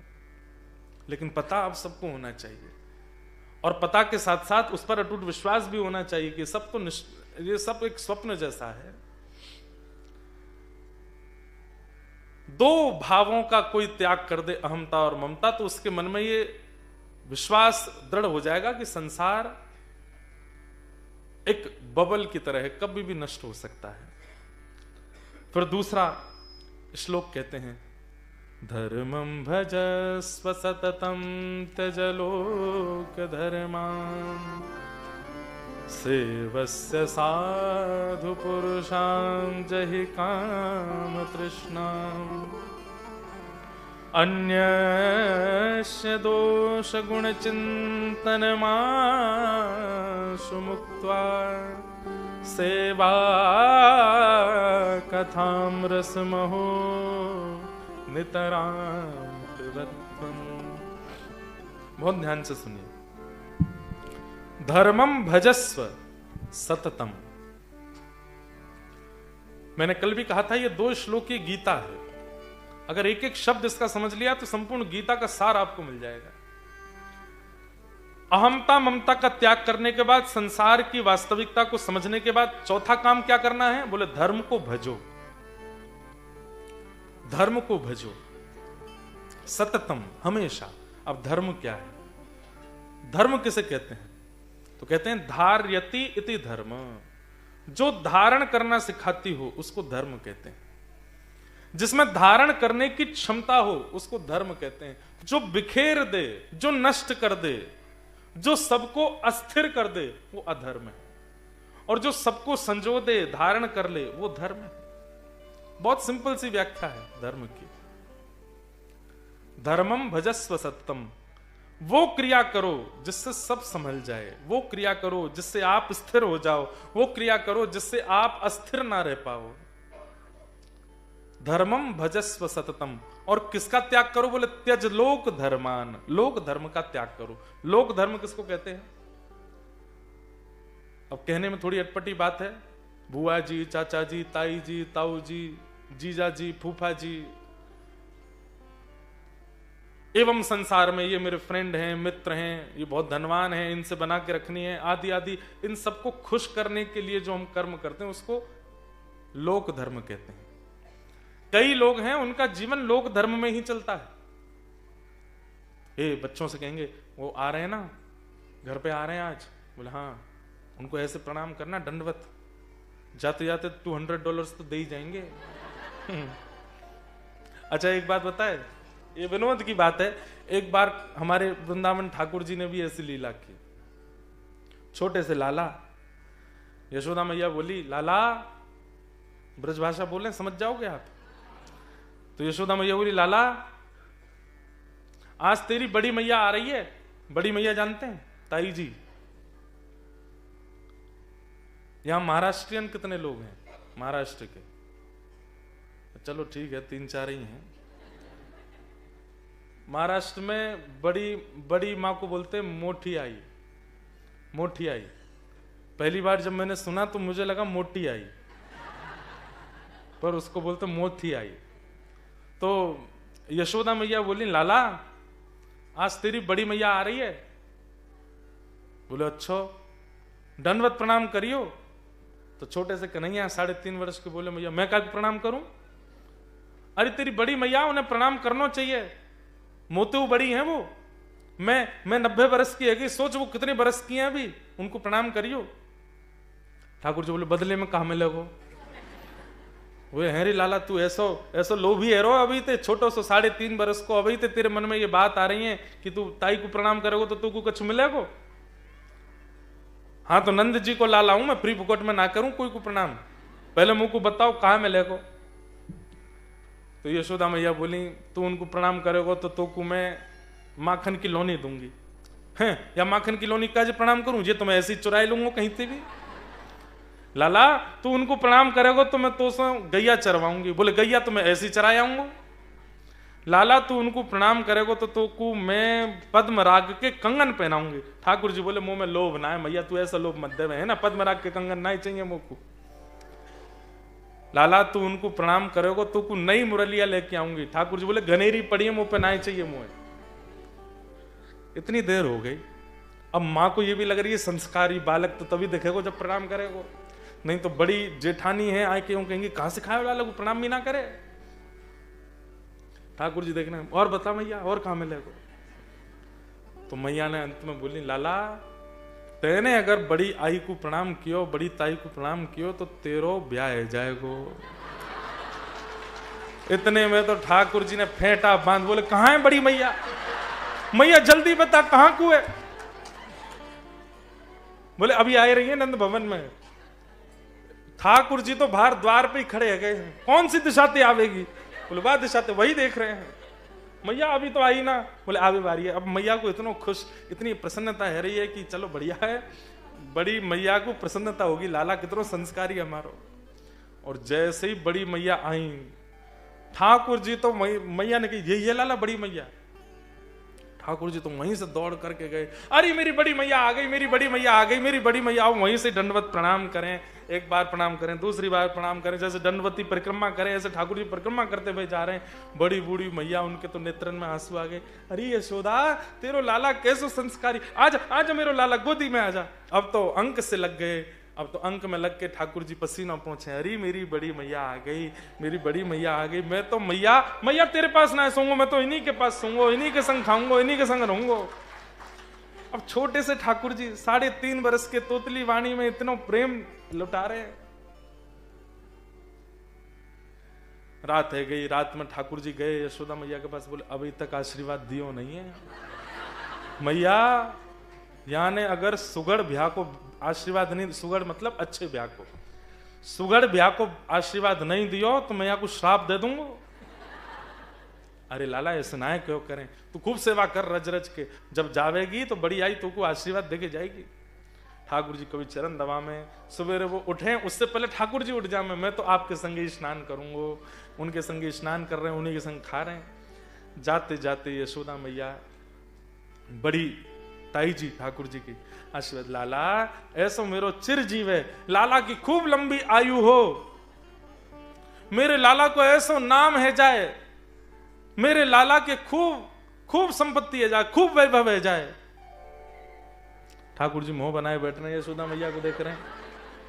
लेकिन पता आप सबको होना चाहिए। और पता के साथ साथ उस पर अटूट विश्वास भी होना चाहिए कि सब तो ये सब एक स्वप्न जैसा है। 2 भावों का कोई त्याग कर दे, अहमता और ममता, तो उसके मन में ये विश्वास दृढ़ हो जाएगा कि संसार एक बबल की तरह है, कभी भी नष्ट हो सकता है। फिर दूसरा श्लोक कहते हैं, धर्मं भजस्व सततं त्यज लोक धर्मान् सेवस्य साधु पुरुषां जहि काम तृष्णाम् अन्यस्य दोष गुण चिंतन माशु मुक्त्वा सेवा कथां रसमहो नितरां पिबध्वम्। बहुत ध्यान से सुनिए। धर्मम भजस्व सततम, मैंने कल भी कहा था ये 2 श्लोक की गीता है। अगर एक एक शब्द इसका समझ लिया तो संपूर्ण गीता का सार आपको मिल जाएगा। अहमता ममता का त्याग करने के बाद, संसार की वास्तविकता को समझने के बाद चौथा काम क्या करना है? बोले धर्म को भजो, धर्म को भजो सततम, हमेशा। अब धर्म क्या है? धर्म किसे कहते हैं? तो कहते हैं धार्यति इति धर्म, जो धारण करना सिखाती हो उसको धर्म कहते हैं। जिसमें धारण करने की क्षमता हो उसको धर्म कहते हैं। जो बिखेर दे, जो नष्ट कर दे, जो सबको अस्थिर कर दे, वो अधर्म है। और जो सबको संजो दे, धारण कर ले, वो धर्म है। बहुत सिंपल सी व्याख्या है धर्म की। धर्मम भजस्व सत्यम, वो क्रिया करो जिससे सब संभल जाए, वो क्रिया करो जिससे आप स्थिर हो जाओ, वो क्रिया करो जिससे आप अस्थिर ना रह पाओ। धर्मम भजस्व सततम, और किसका त्याग करो? बोले त्यज लोक धर्मान, लोक धर्म का त्याग करो। लोक धर्म किसको कहते हैं? अब कहने में थोड़ी अटपटी बात है, बुआ जी, चाचा जी, ताई जी, ताऊ जी, जीजा जी, फूफा जी, एवं संसार में ये मेरे फ्रेंड हैं, मित्र हैं, ये बहुत धनवान हैं, इनसे बना के रखनी है, आदि आदि। इन सबको खुश करने के लिए जो हम कर्म करते हैं उसको लोक धर्म कहते हैं। कई लोग हैं उनका जीवन लोक धर्म में ही चलता है। बच्चों से कहेंगे वो आ रहे हैं ना, घर पे आ रहे हैं आज, बोले हाँ, उनको ऐसे प्रणाम करना, दंडवत, जाते जाते $200 तो दे ही जाएंगे। अच्छा एक बात बताए, ये विनोद की बात है। एक बार हमारे वृंदावन ठाकुर जी ने भी ऐसी लीला की। छोटे से लाला, यशोदा मैया बोली लाला, ब्रजभाषा बोले समझ जाओगे आप। तो यशोदा मैया बोली लाला, आज तेरी बड़ी मैया आ रही है। बड़ी मैया जानते हैं? ताई जी। यहां महाराष्ट्रियन कितने लोग हैं महाराष्ट्र के? चलो ठीक है, 3-4 ही हैं। महाराष्ट्र में बड़ी माँ को बोलते हैं मोठी आई। मोठी आई, पहली बार जब मैंने सुना तो मुझे लगा मोटी आई, पर उसको बोलते मोठी आई। तो यशोदा मैया बोली लाला, आज तेरी बड़ी मैया आ रही है। बोले अच्छा, दंडवत प्रणाम करियो। तो छोटे से कन्हैया 3.5 वर्ष के बोले मैया मैं क्या प्रणाम करूं? अरे तेरी बड़ी मैया, उन्हें प्रणाम करना चाहिए, मोतू बड़ी हैं वो। मैं 90 वर्ष की है, सोच वो कितने वर्ष की हैं अभी, उनको प्रणाम करियो। ठाकुर जी बोले बदले में कहा मिलेगो? वे हैरी लाला, तू ऐसो लोभी है रो, अभी ते छोटो सो 3.5 वर्ष को, अभी ते तेरे मन में ये बात आ रही है कि तू ताई को प्रणाम करोगे तो तू को कुछ मिलेगो? हाँ तो नंद जी को ला लाऊं मैं, फ्री फुकट में ना करूं कोई को प्रणाम, पहले मुंह को बताओ कहां मिलेगो। तो यशोदा मैया बोली तू उनको प्रणाम करेगो तो तू को मैं माखन की लोनी दूंगी। हैं या माखन की लोनी का जो प्रणाम करूं, ये तो मैं ऐसे ही चुराई लूंगा कहीं से भी। लाला तू उनको प्रणाम करेगो तो मैं तो गैया चरवाऊंगी। बोले गैया तो मैं ऐसे ही चराया आऊंगा। लाला तू उनको प्रणाम करेगो तो को मैं पद्म राग के कंगन पहनाऊंगी। ठाकुर जी बोले मुंह में लोभ ना है मैया, तू ऐसा लोभ मत दे, है ना, पद्म राग के कंगन ना ही चाहिए मुंह को। लाला तू उनको प्रणाम करेगो तो को नई मुरलिया लेके आऊंगी। ठाकुर जी बोले घनेरी पड़ी है मुंह पे, ना ही चाहिए मुंह। इतनी देर हो गई, अब माँ को ये भी लग रही है संस्कारी बालक तो तभी दिखेगो जब प्रणाम करेगो, नहीं तो बड़ी जेठानी है आए के कहेंगे कहां से खाए लाला को प्रणाम भी ना करे। ठाकुर जी देखना और बता मैया और कहां मिलेगो? तो मैया ने अंत में बोली लाला तेने अगर बड़ी आई को प्रणाम कियो, बड़ी ताई को प्रणाम कियो तो तेरो ब्याह जाएगो। इतने में तो ठाकुर जी ने फेंटा बांध बोले कहां है बड़ी मैया? मैया जल्दी बता कहां को है? बोले अभी आ रही है नंद भवन में। ठाकुर जी तो बाहर द्वार पे ही खड़े है गए हैं, कौन सी दिशा से आवेगी? बोले वाह दिशा से वही देख रहे हैं। मैया अभी तो आई ना? बोले आवे बारी है। अब मैया को इतना खुश, इतनी प्रसन्नता है रही है कि चलो बढ़िया है, बड़ी मैया को प्रसन्नता होगी, लाला कितना संस्कारी हमारो। और जैसे ही बड़ी मैया आई, ठाकुर जी तो मैया ने कही यही है लाला बड़ी मैया। ठाकुर जी तो वहीं से दौड़ करके गए, अरे मेरी बड़ी मैया आ गई, मेरी बड़ी मैया आ गई, मेरी बड़ी मैया आओ। वहीं से दंडवत प्रणाम करें, एक बार प्रणाम करें, दूसरी बार प्रणाम करें, जैसे दंडवती परिक्रमा करें ऐसे ठाकुर जी परिक्रमा करते हुए जा रहे हैं। बड़ी बूढ़ी मैया, उनके तो नेत्रन में आंसू आ गए। अरे यशोदा तेरो लाला कैसो संस्कारी, आजा आजा मेरो लाला गोदी में आजा। अब तो अंक से लग गए, अब तो अंक में लग के ठाकुर जी पसीना पहुंचे। अरे मेरी बड़ी मैया आ गई, मेरी बड़ी मैया आ गई। मैं तो मैया तेरे पास ना सोऊंगा, मैं तो इन्हीं के पास सोऊंगा, इन्हीं के संग खाऊंगा, इन्हीं के संग रहूंगा। अब छोटे से ठाकुर जी 3.5 वर्ष के तोतली वाणी में इतना प्रेम लुटा रहे हैं। रात है गई, रात में ठाकुर जी गए यशोदा मैया के पास, बोले अभी तक आशीर्वाद दियो नहीं है मैया। यहाँ ने अगर सुगढ़ ब्याह को आशीर्वाद नहीं, सुगढ़ मतलब अच्छे ब्याह को, सुगड़ ब्याह को आशीर्वाद नहीं दियो तो मैं यहाँ कुछ श्राप दे दूंगा। अरे लाला ऐसे ना क्यों करें, तू खूब सेवा कर रज रज के, जब जावेगी तो बड़ी आई तो को आशीर्वाद देके जाएगी। ठाकुर जी कभी चरण दबा में, सवेरे वो उठे उससे पहले ठाकुर जी उठ जाए, मैं तो आपके संगे स्नान करूंगा, उनके संगे स्नान कर रहे हैं, उन्हीं के संग खा रहे हैं। जाते जाते यशोदा मैया बड़ी ताई जी ठाकुर जी की आशीर्वाद, लाला ऐसो मेरो चिरजीव है, लाला की खूब लंबी आयु हो, मेरे लाला को ऐसो नाम है जाए, मेरे लाला के खूब खूब संपत्ति है जाए, खूब वैभव है जाए। ठाकुर जी मुंह बनाए बैठ रहे हैं, यशोदा मैया को देख रहे हैं,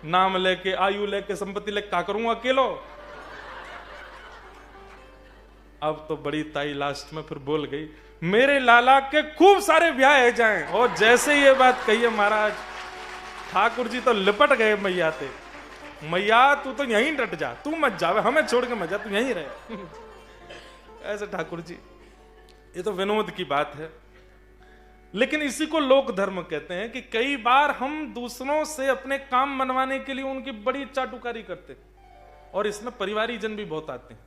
नाम लेके आयु लेके संपत्ति लेके क्या करूंगा अकेलो। अब तो बड़ी ताई लास्ट में फिर बोल गई, मेरे लाला के खूब सारे ब्याह है जाएं। और जैसे ये बात कही है महाराज, ठाकुर जी तो लिपट गए मैया से, मैया तू तो यहीं डट जा, तू मत जावे, हमें छोड़ के मत जा, तू यहीं रहे। ऐसे ठाकुर जी, ये तो विनोद की बात है, लेकिन इसी को लोक धर्म कहते हैं कि कई बार हम दूसरों से अपने काम मनवाने के लिए उनकी बड़ी चाटुकारी करते हैं, और इसमें परिवारी जन भी बहुत आते हैं।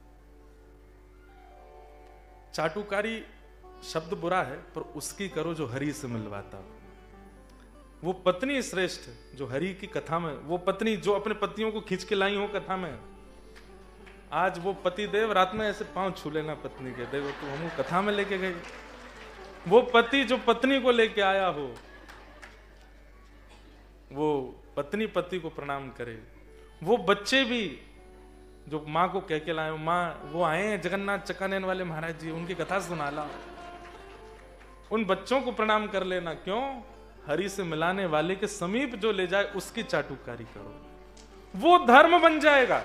चाटुकारी शब्द बुरा है, पर उसकी करो जो हरि से मिलवाता हो। वो पत्नी श्रेष्ठ जो हरि की कथा में, वो पत्नी जो अपने पतियों को खींच के लाई हो कथा में, आज वो पति देव रात में ऐसे पांव छू लेना पत्नी के, देखो तो हम कथा में लेके गए। वो पति जो पत्नी को लेके आया हो, वो पत्नी पति को प्रणाम करे। वो बच्चे भी जो माँ को कह के लाए, माँ वो आए हैं जगन्नाथ चकानैन वाले महाराज जी, उनकी कथा सुना ला, उन बच्चों को प्रणाम कर लेना। क्यों? हरि से मिलाने वाले के समीप जो ले जाए उसकी चाटुकारी करो, वो धर्म बन जाएगा,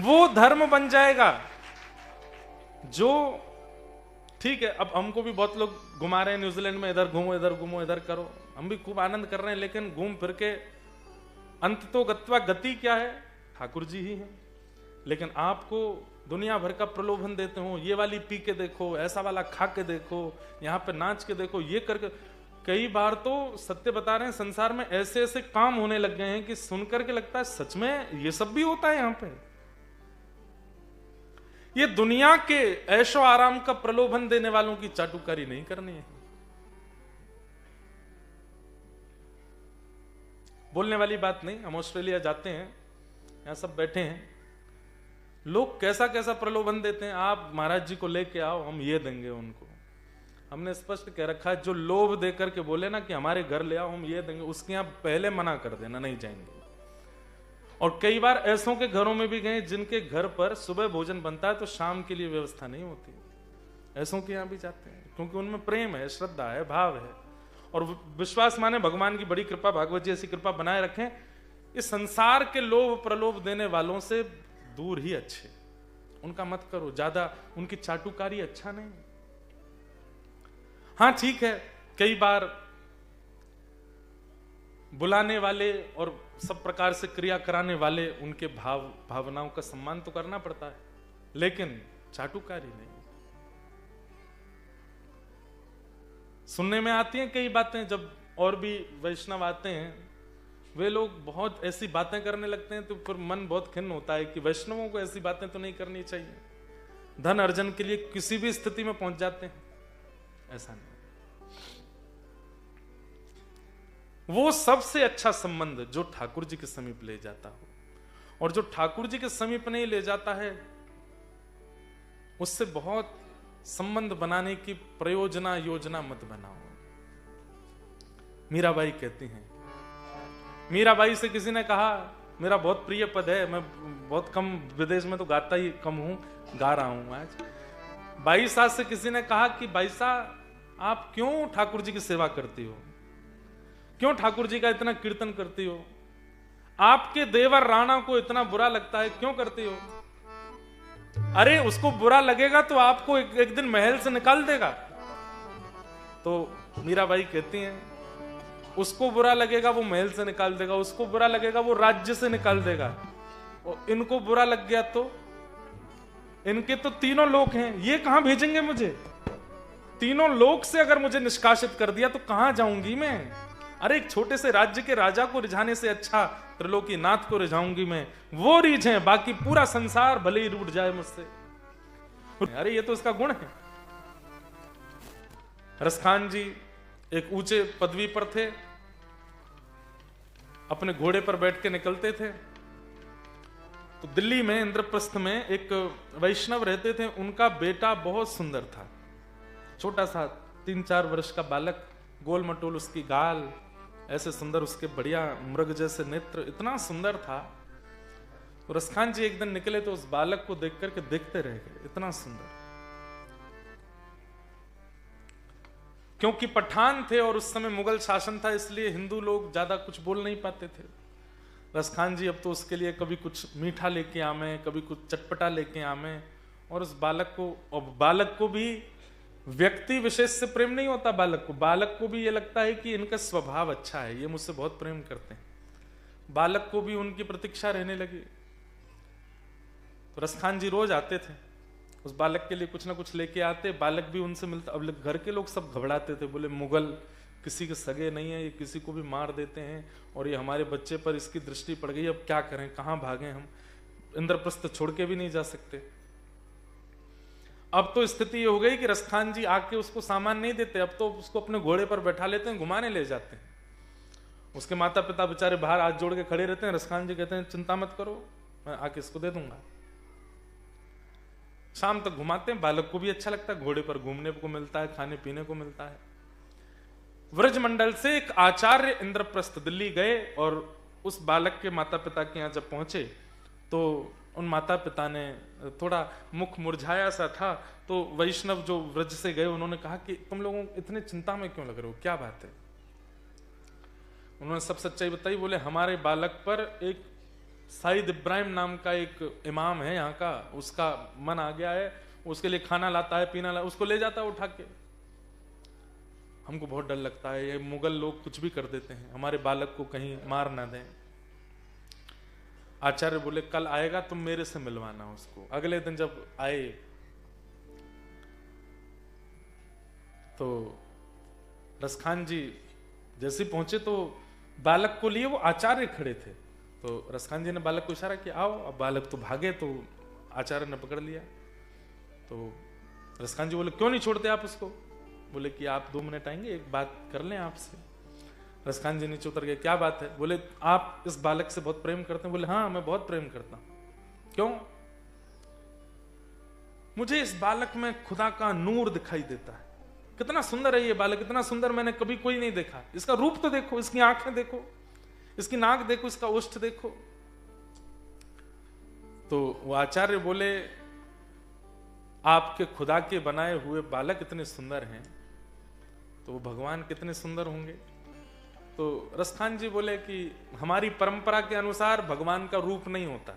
वो धर्म बन जाएगा। जो ठीक है, अब हमको भी बहुत लोग घुमा रहे हैं न्यूजीलैंड में, इधर घूमो इधर घूमो इधर करो, हम भी खूब आनंद कर रहे हैं, लेकिन घूम फिर के अंत तो गत्वा गति क्या है? ठाकुर जी ही हैं। लेकिन आपको दुनिया भर का प्रलोभन देते हो, ये वाली पी के देखो, ऐसा वाला खा के देखो, यहाँ पे नाच के देखो, ये करके। कई बार तो सत्य बता रहे हैं, संसार में ऐसे ऐसे काम होने लग गए हैं कि सुनकर के लगता है सच में ये सब भी होता है यहाँ पे। ये दुनिया के ऐशो आराम का प्रलोभन देने वालों की चाटुकारी नहीं करनी है। बोलने वाली बात नहीं। हम ऑस्ट्रेलिया जाते हैं, यहां सब बैठे हैं, लोग कैसा कैसा प्रलोभन देते हैं, आप महाराज जी को लेके आओ, हम ये देंगे उनको। हमने स्पष्ट कह रखा है, जो लोभ देकर के बोले ना कि हमारे घर ले आओ हम ये देंगे, उसके यहां पहले मना कर देना, नहीं जाएंगे। और कई बार ऐसों के घरों में भी गए जिनके घर पर सुबह भोजन बनता है तो शाम के लिए व्यवस्था नहीं होती, ऐसों के यहां भी जाते हैं, क्योंकि उनमें प्रेम है, श्रद्धा है, भाव है, और विश्वास माने भगवान की बड़ी कृपा, भागवत जी ऐसी कृपा बनाए रखें। इस संसार के लोभ प्रलोभ देने वालों से दूर ही अच्छे, उनका मत करो, ज्यादा उनकी चाटुकारी अच्छा नहीं। हाँ ठीक है, कई बार बुलाने वाले और सब प्रकार से क्रिया कराने वाले, उनके भावनाओं का सम्मान तो करना पड़ता है, लेकिन चाटुकारी नहीं। सुनने में आती हैं कई बातें, जब और भी वैष्णव आते हैं वे लोग बहुत ऐसी बातें करने लगते हैं तो फिर मन बहुत खिन्न होता है कि वैष्णवों को ऐसी बातें तो नहीं करनी चाहिए। धन अर्जन के लिए किसी भी स्थिति में पहुंच जाते हैं, ऐसा नहीं। वो सबसे अच्छा संबंध जो ठाकुर जी के समीप ले जाता हो, और जो ठाकुर जी के समीप नहीं ले जाता है उससे बहुत संबंध बनाने की प्रयोजना योजना मत बनाओ। मीराबाई कहती हैं, मीराबाई से किसी ने कहा, मेरा बहुत प्रिय पद है, मैं बहुत कम विदेश में तो गाता ही कम हूं, गा रहा हूं आज। बाई साहब से किसी ने कहा कि बाई साहब आप क्यों ठाकुर जी की सेवा करती हो, क्यों ठाकुर जी का इतना कीर्तन करती हो, आपके देवर राणा को इतना बुरा लगता है, क्यों करती हो? अरे उसको बुरा लगेगा तो आपको एक दिन महल से निकाल देगा। तो मीराबाई कहती हैं, उसको बुरा लगेगा वो महल से निकाल देगा, उसको बुरा लगेगा वो राज्य से निकाल देगा, और इनको बुरा लग गया तो इनके तो तीनों लोक हैं, ये कहां भेजेंगे मुझे? तीनों लोक से अगर मुझे निष्कासित कर दिया तो कहां जाऊंगी मैं? अरे एक छोटे से राज्य के राजा को रिझाने से अच्छा त्रिलोकीनाथ को रिझाऊंगी मैं, वो रीझे, बाकी पूरा संसार भले ही रूठ जाए मुझसे। अरे ये तो उसका गुण है। रसखान जी एक ऊंचे पदवी पर थे, अपने घोड़े पर बैठ के निकलते थे। तो दिल्ली में इंद्रप्रस्थ में एक वैष्णव रहते थे, उनका बेटा बहुत सुंदर था, छोटा सा 3-4 वर्ष का बालक, गोल मटोल उसकी गाल, ऐसे सुंदर उसके बढ़िया मृग जैसे नेत्र, इतना सुंदर था। तो रसखान जी एक दिन निकले तो उस बालक को देख करके देखते रह गए, इतना सुंदर। क्योंकि पठान थे और उस समय मुगल शासन था, इसलिए हिंदू लोग ज्यादा कुछ बोल नहीं पाते थे। रसखान जी अब तो उसके लिए कभी कुछ मीठा लेके आवे, कभी कुछ चटपटा लेके आवे, और उस बालक को, और बालक को भी व्यक्ति विशेष से प्रेम नहीं होता, बालक को भी ये लगता है कि इनका स्वभाव अच्छा है, ये मुझसे बहुत प्रेम करते हैं। बालक को भी उनकी प्रतीक्षा रहने लगी। तो रसखान जी रोज आते थे, उस बालक के लिए कुछ ना कुछ लेके आते, बालक भी उनसे मिलता। अब घर के लोग सब घबराते थे, बोले मुगल किसी के सगे नहीं है, ये किसी को भी मार देते हैं, और ये हमारे बच्चे पर इसकी दृष्टि पड़ गई, अब क्या करें, कहां भागें हम, इंद्रप्रस्थ छोड़ के भी नहीं जा सकते। अब तो स्थिति ये हो गई कि रसखान जी आके उसको सामान नहीं देते, अब तो उसको अपने घोड़े पर बैठा लेते हैं, घुमाने ले जाते हैं। उसके माता पिता बेचारे बाहर हाथ जोड़ के खड़े रहते हैं, रसखान जी कहते हैं चिंता मत करो, मैं आके इसको दे दूंगा। शाम तक घुमाते हैं, बालक को भी अच्छा लगता है, घोड़े पर घूमने को मिलता है, खाने पीने को मिलता है। व्रजमंडल से एक आचार्य इंद्रप्रस्थ दिल्ली गए, और उस बालक के माता पिता के यहाँ जब पहुंचे तो उन माता पिता ने, थोड़ा मुख मुरझाया सा था, तो वैष्णव जो व्रज से गए उन्होंने कहा कि तुम लोगों इतने चिंता में क्यों लग रहे हो, क्या बात है। उन्होंने सब सच्चाई बताई। बोले हमारे बालक पर एक साइद इब्राहिम नाम का एक इमाम है यहाँ का, उसका मन आ गया है, उसके लिए खाना लाता है, पीना लाता है, उसको ले जाता है उठा के। हमको बहुत डर लगता है, ये मुगल लोग कुछ भी कर देते हैं, हमारे बालक को कहीं मार ना दें। आचार्य बोले कल आएगा, तुम मेरे से मिलवाना उसको। अगले दिन जब आए तो रसखान जी जैसे पहुंचे तो बालक को लिए वो आचार्य खड़े थे, तो रसखान जी ने बालक को इशारा किया आओ। अब बालक तो भागे, तो आचार्य ने पकड़ लिया। तो रसखान जी बोले क्यों नहीं छोड़ते आप उसको। बोले कि आप 2 मिनट आएंगे, एक बात कर लें आपसे। रसखान जी नीचे उतर गए, क्या बात है। बोले आप इस बालक से बहुत प्रेम करते हैं। बोले हाँ मैं बहुत प्रेम करता हूं। क्यों। मुझे इस बालक में खुदा का नूर दिखाई देता है, कितना सुंदर है ये बालक, इतना सुंदर मैंने कभी कोई नहीं देखा। इसका रूप तो देखो, इसकी आंखें देखो, इसकी नाक देखो, इसका ओष्ठ देखो। तो वो आचार्य बोले आपके खुदा के बनाए हुए बालक इतने सुंदर हैं, तो वो भगवान कितने सुंदर होंगे। तो रसखान जी बोले कि हमारी परंपरा के अनुसार भगवान का रूप नहीं होता,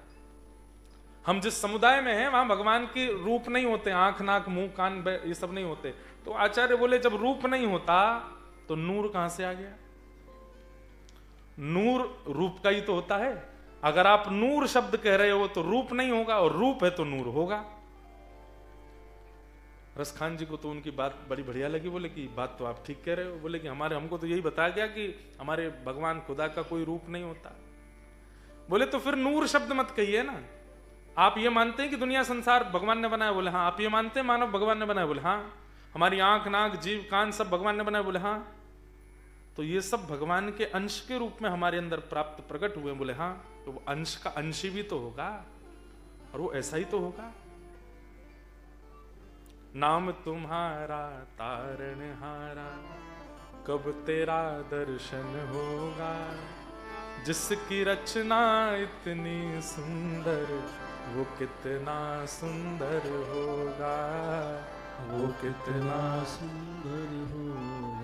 हम जिस समुदाय में हैं वहां भगवान के रूप नहीं होते, आंख नाक मुंह कान ये सब नहीं होते। तो आचार्य बोले जब रूप नहीं होता तो नूर कहां से आ गया। नूर रूप का ही तो होता है। अगर आप नूर शब्द कह रहे हो तो रूप नहीं होगा, और रूप है तो नूर होगा। रसखान जी को तो उनकी बात बड़ी बढ़िया लगी। बोले कि बात तो आप ठीक कह रहे हो। बोले कि हमको तो यही बताया गया कि हमारे भगवान खुदा का कोई रूप नहीं होता। बोले तो फिर नूर शब्द मत कहिए ना। आप ये मानते हैं कि दुनिया संसार भगवान ने बनाया। बोले हाँ। आप ये मानते हैं मानव भगवान ने बनाया। बोले हाँ। हमारी आंख नाक जीव कान सब भगवान ने बनाया। बोले हाँ। तो ये सब भगवान के अंश के रूप में हमारे अंदर प्राप्त प्रकट हुए। बोले हाँ। तो वो अंश का अंशी भी तो होगा, और वो ऐसा ही तो होगा। नाम तुम्हारा तारणहारा, कब तेरा दर्शन होगा। जिसकी रचना इतनी सुंदर, वो कितना सुंदर होगा, वो कितना सुंदर होगा।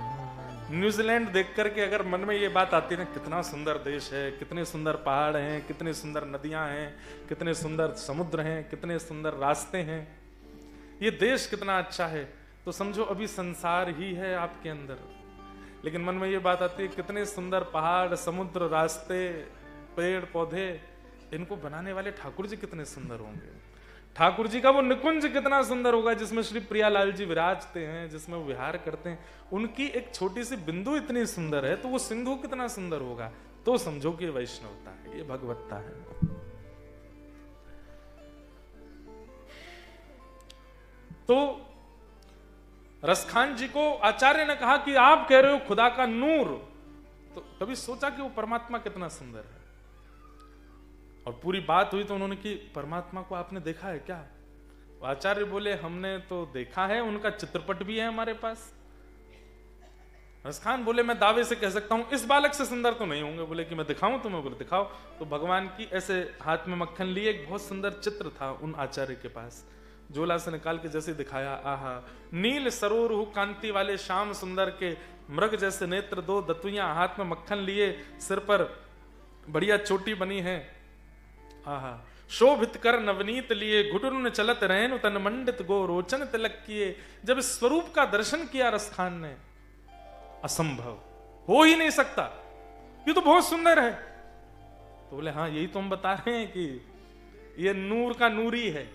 न्यूजीलैंड देख करके अगर मन में ये बात आती है ना, कितना सुंदर देश है, कितने सुंदर पहाड़ हैं, कितने सुंदर नदियां हैं, कितने सुंदर समुद्र हैं, कितने सुंदर रास्ते हैं, ये देश कितना अच्छा है, तो समझो अभी संसार ही है आपके अंदर। लेकिन मन में ये बात आती है कितने सुंदर पहाड़ समुद्र रास्ते पेड़ पौधे, इनको बनाने वाले ठाकुर जी कितने सुंदर होंगे। ठाकुर जी का वो निकुंज कितना सुंदर होगा जिसमें श्री प्रियालाल जी विराजते हैं, जिसमें वो विहार करते हैं। उनकी एक छोटी सी बिंदु इतनी सुंदर है तो वो सिंधु कितना सुंदर होगा। तो समझो कि ये वैष्णवता है, ये भगवत्ता है। तो रसखान जी को आचार्य ने कहा कि आप कह रहे हो खुदा का नूर, तो कभी सोचा कि वो परमात्मा कितना सुंदर है। और पूरी बात हुई तो उन्होंने कि परमात्मा को आपने देखा है क्या? आचार्य बोले हमने तो देखा है, उनका चित्रपट भी है हमारे पास। रसखान बोले मैं दावे से कह सकता हूं इस बालक से सुंदर तो नहीं होंगे। बोले कि मैं दिखाऊं तुम्हें? बोले दिखाओ। तो भगवान की ऐसे हाथ में मक्खन लिए एक बहुत सुंदर चित्र था उन आचार्य के पास, झोला से निकाल के जैसे दिखाया, आहा नील सरोरु कांति वाले श्याम सुंदर के मृग जैसे नेत्र, दो दतुइयां, हाथ में मक्खन लिए, सिर पर बढ़िया चोटी बनी है, आहा शोभित कर नवनीत लिए, घुटुन चलत रहन तन मंडित गो रोचन तिलक किए। जब इस स्वरूप का दर्शन किया रसखान ने, असंभव, हो ही नहीं सकता, ये तो बहुत सुंदर है। तो बोले हाँ यही तो हम बता रहे हैं कि ये नूर का नूरी है।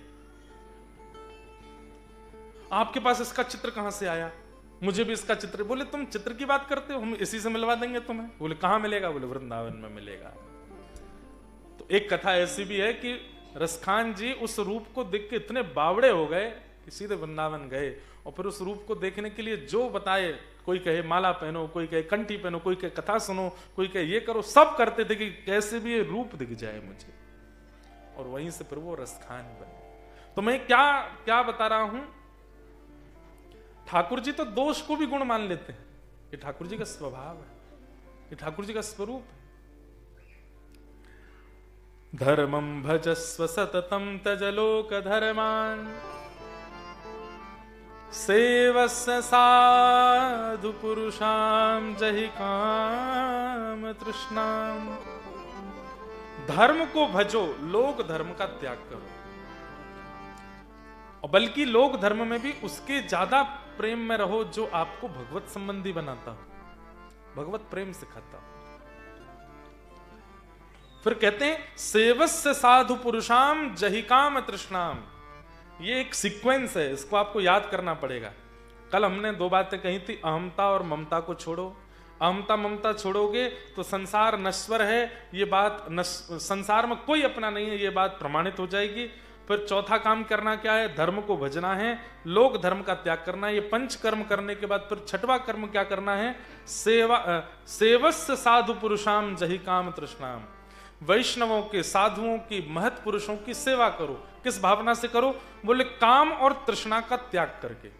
आपके पास इसका चित्र कहां से आया? मुझे भी इसका चित्र। बोले तुम चित्र की बात करते हो, हम इसी से मिलवा देंगे तुम्हें। बोले कहां मिलेगा? बोले वृंदावन में मिलेगा। तो एक कथा ऐसी भी है कि रसखान जी उस रूप को देख के इतने बावड़े हो गए कि सीधे वृंदावन गए, और फिर उस रूप को देखने के लिए जो बताए, कोई कहे माला पहनो, कोई कहे कंठी पहनो, कोई कहे कथा सुनो, कोई कहे ये करो, सब करते थे कि कैसे भी ये रूप दिख जाए मुझे। और वहीं से फिर वो रसखान बने। तो मैं क्या क्या बता रहा हूं, ठाकुर जी तो दोष को भी गुण मान लेते हैं। ये ठाकुर जी का स्वभाव है, ये ठाकुर जी का स्वरूप है। धर्मं भजस्व सततं तज लोक धर्मान, सेवस्य साधु पुरुषाम जहि काम तृष्णाम। धर्म को भजो, लोक धर्म का त्याग करो। और बल्कि लोक धर्म में भी उसके ज्यादा प्रेम में रहो जो आपको भगवत संबंधी बनाता हो, भगवत प्रेम सिखाता हो। फिर कहते हैं सेवस्य साधु पुरुषाम जहि काम तृष्णाम। ये एक सीक्वेंस है, इसको आपको याद करना पड़ेगा। कल हमने दो बातें कही थी, अहमता और ममता को छोड़ो। अहमता ममता छोड़ोगे तो संसार नश्वर है, ये बात संसार में कोई अपना नहीं है, ये बात प्रमाणित हो जाएगी। फिर चौथा काम करना क्या है? धर्म को भजना है, लोक धर्म का त्याग करना है। ये पंच कर्म करने के बाद फिर छठवां कर्म क्या करना है? सेवस्य साधु पुरुषाम जहि काम तृष्णाम। वैष्णवों के, साधुओं की, महत पुरुषों की सेवा करो। किस भावना से करो? बोले काम और तृष्णा का त्याग करके।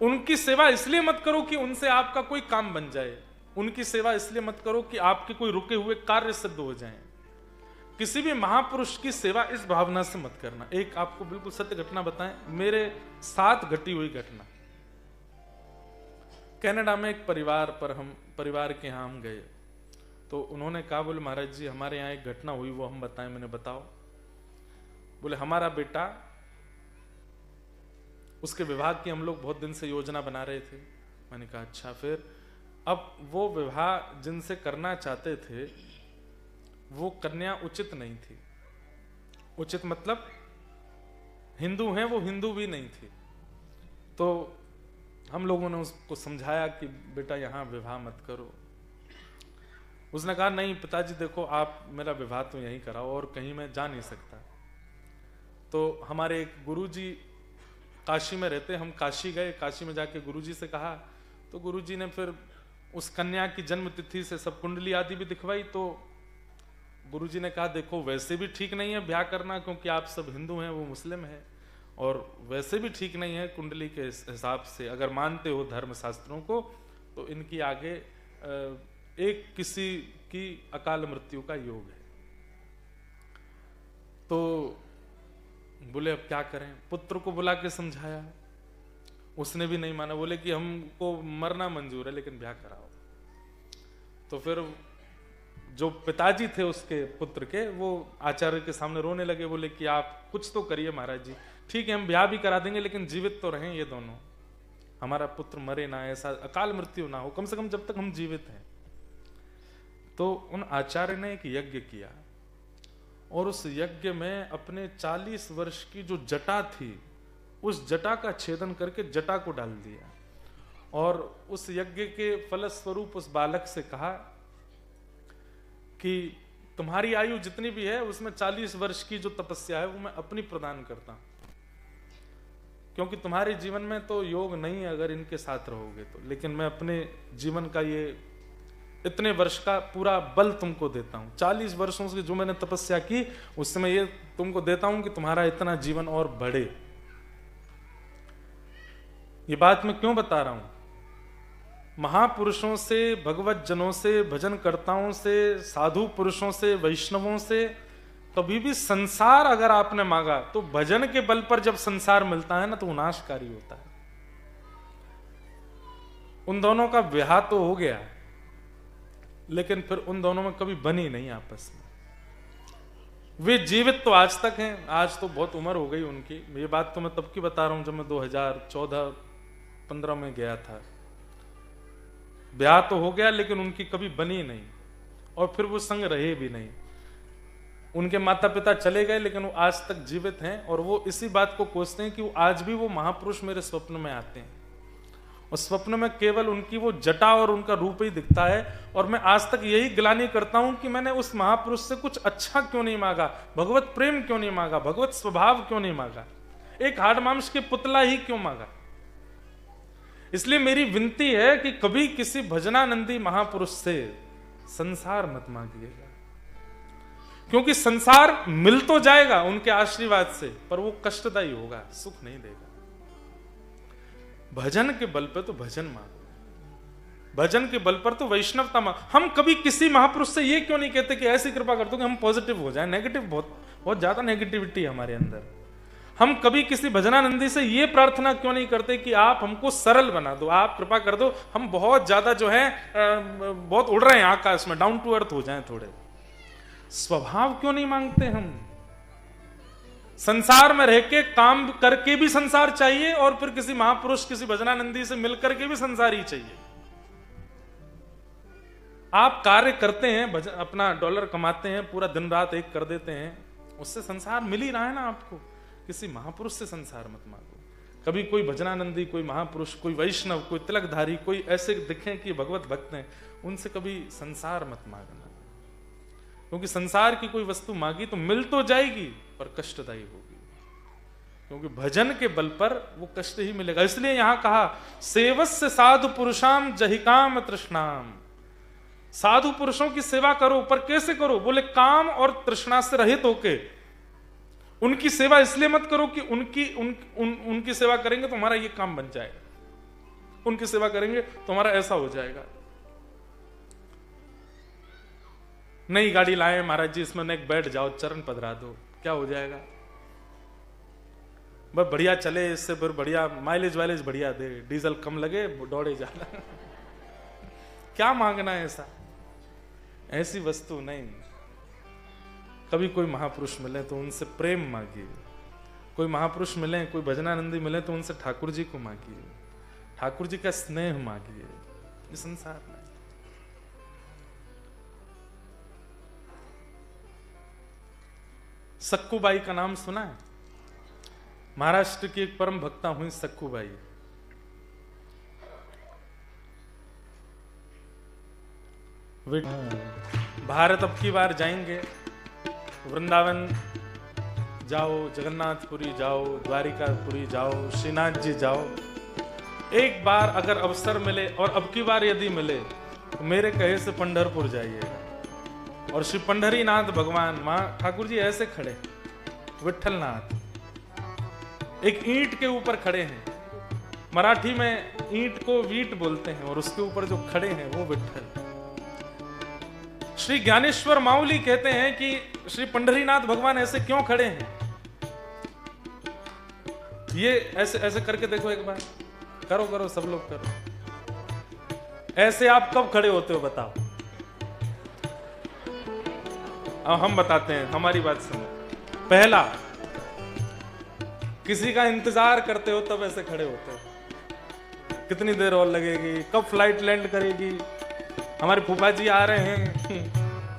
उनकी सेवा इसलिए मत करो कि उनसे आपका कोई काम बन जाए, उनकी सेवा इसलिए मत करो कि आपके कोई रुके हुए कार्य सिद्ध हो जाएं। किसी भी महापुरुष की सेवा इस भावना से मत करना। एक आपको बिल्कुल सत्य घटना बताएं, मेरे साथ घटी हुई घटना। कनाडा में एक परिवार के यहां हम गए, तो उन्होंने कहा, बोले महाराज जी हमारे यहाँ एक घटना हुई, वो हम बताएं। मैंने बताओ। बोले हमारा बेटा, उसके विवाह की हम लोग बहुत दिन से योजना बना रहे थे। मैंने कहा अच्छा, फिर अब वो विवाह जिनसे करना चाहते थे वो कन्या उचित नहीं थी। उचित मतलब हिंदू हैं, वो हिंदू भी नहीं थी। तो हम लोगों ने उसको समझाया कि बेटा यहाँ विवाह मत करो। उसने कहा नहीं पिताजी देखो, आप मेरा विवाह तो यहीं कराओ और कहीं मैं जा नहीं सकता। तो हमारे एक गुरुजी काशी में रहते, हम काशी गए। काशी में जाके गुरुजी से कहा, तो गुरुजी ने फिर उस कन्या की जन्म तिथि से सब कुंडली आदि भी दिखवाई। तो गुरुजी ने कहा देखो वैसे भी ठीक नहीं है ब्याह करना, क्योंकि आप सब हिंदू हैं, वो मुस्लिम है, और वैसे भी ठीक नहीं है कुंडली के हिसाब से, अगर मानते हो धर्म शास्त्रों को, तो इनकी आगे एक किसी की अकाल मृत्यु का योग है। तो बोले अब क्या करें? पुत्र को बुला के समझाया, उसने भी नहीं माना। बोले कि हमको मरना मंजूर है लेकिन ब्याह कराओ। तो फिर जो पिताजी थे उसके पुत्र के, वो आचार्य के सामने रोने लगे। बोले कि आप कुछ तो करिए महाराज जी, ठीक है हम ब्याह भी करा देंगे लेकिन जीवित तो रहें ये दोनों, हमारा पुत्र मरे ना, ऐसा अकाल मृत्यु ना हो, कम से कम जब तक हम जीवित हैं। तो उन आचार्य ने एक यज्ञ किया और उस यज्ञ में अपने 40 वर्ष की जो जटा थी उस जटा का छेदन करके जटा को डाल दिया और उस यज्ञ के फलस्वरूप उस बालक से कहा कि तुम्हारी आयु जितनी भी है उसमें 40 वर्ष की जो तपस्या है वो मैं अपनी प्रदान करता हूं, क्योंकि तुम्हारे जीवन में तो योग नहीं है अगर इनके साथ रहोगे तो, लेकिन मैं अपने जीवन का ये इतने वर्ष का पूरा बल तुमको देता हूं। 40 वर्षों से जो मैंने तपस्या की उससे मैं ये तुमको देता हूं कि तुम्हारा इतना जीवन और बढ़े। ये बात मैं क्यों बता रहा हूं? महापुरुषों से, भगवत जनों से, भजनकर्ताओं से, साधु पुरुषों से, वैष्णवों से कभी भी संसार अगर आपने मांगा तो भजन के बल पर जब संसार मिलता है ना तो विनाशकारी होता है। उन दोनों का विवाह तो हो गया लेकिन फिर उन दोनों में कभी बनी नहीं आपस में। वे जीवित तो आज तक हैं, आज तो बहुत उम्र हो गई उनकी। ये बात तो मैं तब की बता रहा हूं जब मैं 2014-15 में गया था। ब्याह तो हो गया लेकिन उनकी कभी बनी नहीं और फिर वो संग रहे भी नहीं। उनके माता पिता चले गए लेकिन वो आज तक जीवित हैं और वो इसी बात को कोसते हैं कि वो आज भी वो महापुरुष मेरे स्वप्न में आते हैं और स्वप्न में केवल उनकी वो जटा और उनका रूप ही दिखता है। और मैं आज तक यही ग्लानि करता हूं कि मैंने उस महापुरुष से कुछ अच्छा क्यों नहीं मांगा, भगवत प्रेम क्यों नहीं मांगा, भगवत स्वभाव क्यों नहीं मांगा, एक हाड़ मांस के पुतला ही क्यों मांगा। इसलिए मेरी विनती है कि कभी किसी भजनानंदी महापुरुष से संसार मत मांगिएगा, क्योंकि संसार मिल तो जाएगा उनके आशीर्वाद से पर वो कष्टदायी होगा, सुख नहीं देगा। भजन के बल पर तो भजन मांगो, भजन के बल पर तो वैष्णवता मांगो। हम कभी किसी महापुरुष से ये क्यों नहीं कहते कि ऐसी कृपा कर दो कि हम पॉजिटिव हो जाएं। नेगेटिव बहुत ज्यादा नेगेटिविटी है हमारे अंदर। हम कभी किसी भजनानंदी से ये प्रार्थना क्यों नहीं करते कि आप हमको सरल बना दो, आप कृपा कर दो, हम बहुत ज्यादा जो है बहुत उड़ रहे हैं आकाश में, डाउन टू अर्थ हो जाएं थोड़े। स्वभाव क्यों नहीं मांगते हम? संसार में रह के काम करके भी संसार चाहिए और फिर किसी महापुरुष, किसी भजनानंदी से मिलकर के भी संसार ही चाहिए। आप कार्य करते हैं, अपना डॉलर कमाते हैं, पूरा दिन रात एक कर देते हैं, उससे संसार मिल ही रहा है ना आपको। किसी महापुरुष से संसार मत मांगो। कभी कोई भजनानंदी, कोई महापुरुष, कोई वैष्णव, कोई तिलकधारी, कोई ऐसे दिखें कि भगवत भक्त हैं, उनसे कभी संसार मत मांगना, क्योंकि संसार की कोई वस्तु मांगी तो मिल तो जाएगी पर कष्टदायी होगी, क्योंकि भजन के बल पर वो कष्ट ही मिलेगा। इसलिए यहां कहा सेवस्य साधु पुरुषाम जहिकाम तृष्णाम। साधु पुरुषों की सेवा करो, पर कैसे करो? बोले काम और तृष्णा से रहित होके। उनकी सेवा इसलिए मत करो कि उनकी सेवा करेंगे तो हमारा ये काम बन जाएगा, उनकी सेवा करेंगे तो हमारा ऐसा हो जाएगा। नई गाड़ी लाए महाराज जी, इसमें एक बैठ जाओ, चरण पधरा दो, क्या हो जाएगा? बस बढ़िया चले, इससे फिर बढ़िया माइलेज वाइलेज बढ़िया दे, डीजल कम लगे, दौड़े जाना। क्या मांगना है ऐसा? ऐसी वस्तु नहीं। कभी कोई महापुरुष मिले तो उनसे प्रेम मांगिए, कोई महापुरुष मिले, कोई भजनानंदी मिले तो उनसे ठाकुर जी को मांगिए, ठाकुर जी का स्नेह मांगिए। ये संसार में सक्कूबाई का नाम सुना है? महाराष्ट्र की एक परम भक्ता हुई सक्कूबाई। भारत अब की बार जाएंगे, वृंदावन जाओ, जगन्नाथपुरी जाओ, द्वारिकापुरी जाओ, श्रीनाथ जी जाओ। एक बार अगर अवसर मिले, और अब की बार यदि मिले, तो मेरे कहे से पंढरपुर जाइएगा। और श्री पंढरीनाथ भगवान, वहां ठाकुर जी ऐसे खड़े, विठलनाथ एक ईंट के ऊपर खड़े हैं। मराठी में ईंट को वीट बोलते हैं और उसके ऊपर जो खड़े हैं वो विठल। श्री ज्ञानेश्वर माउली कहते हैं कि श्री पंढरीनाथ भगवान ऐसे क्यों खड़े हैं। ये ऐसे ऐसे करके देखो एक बार, करो करो, सब लोग करो। ऐसे आप कब खड़े होते हो बताओ? अब हम बताते हैं, हमारी बात सुनो। पहला, किसी का इंतजार करते हो तब ऐसे खड़े होते हो। कितनी देर और लगेगी, कब फ्लाइट लैंड करेगी, हमारे फूफा जी आ रहे हैं,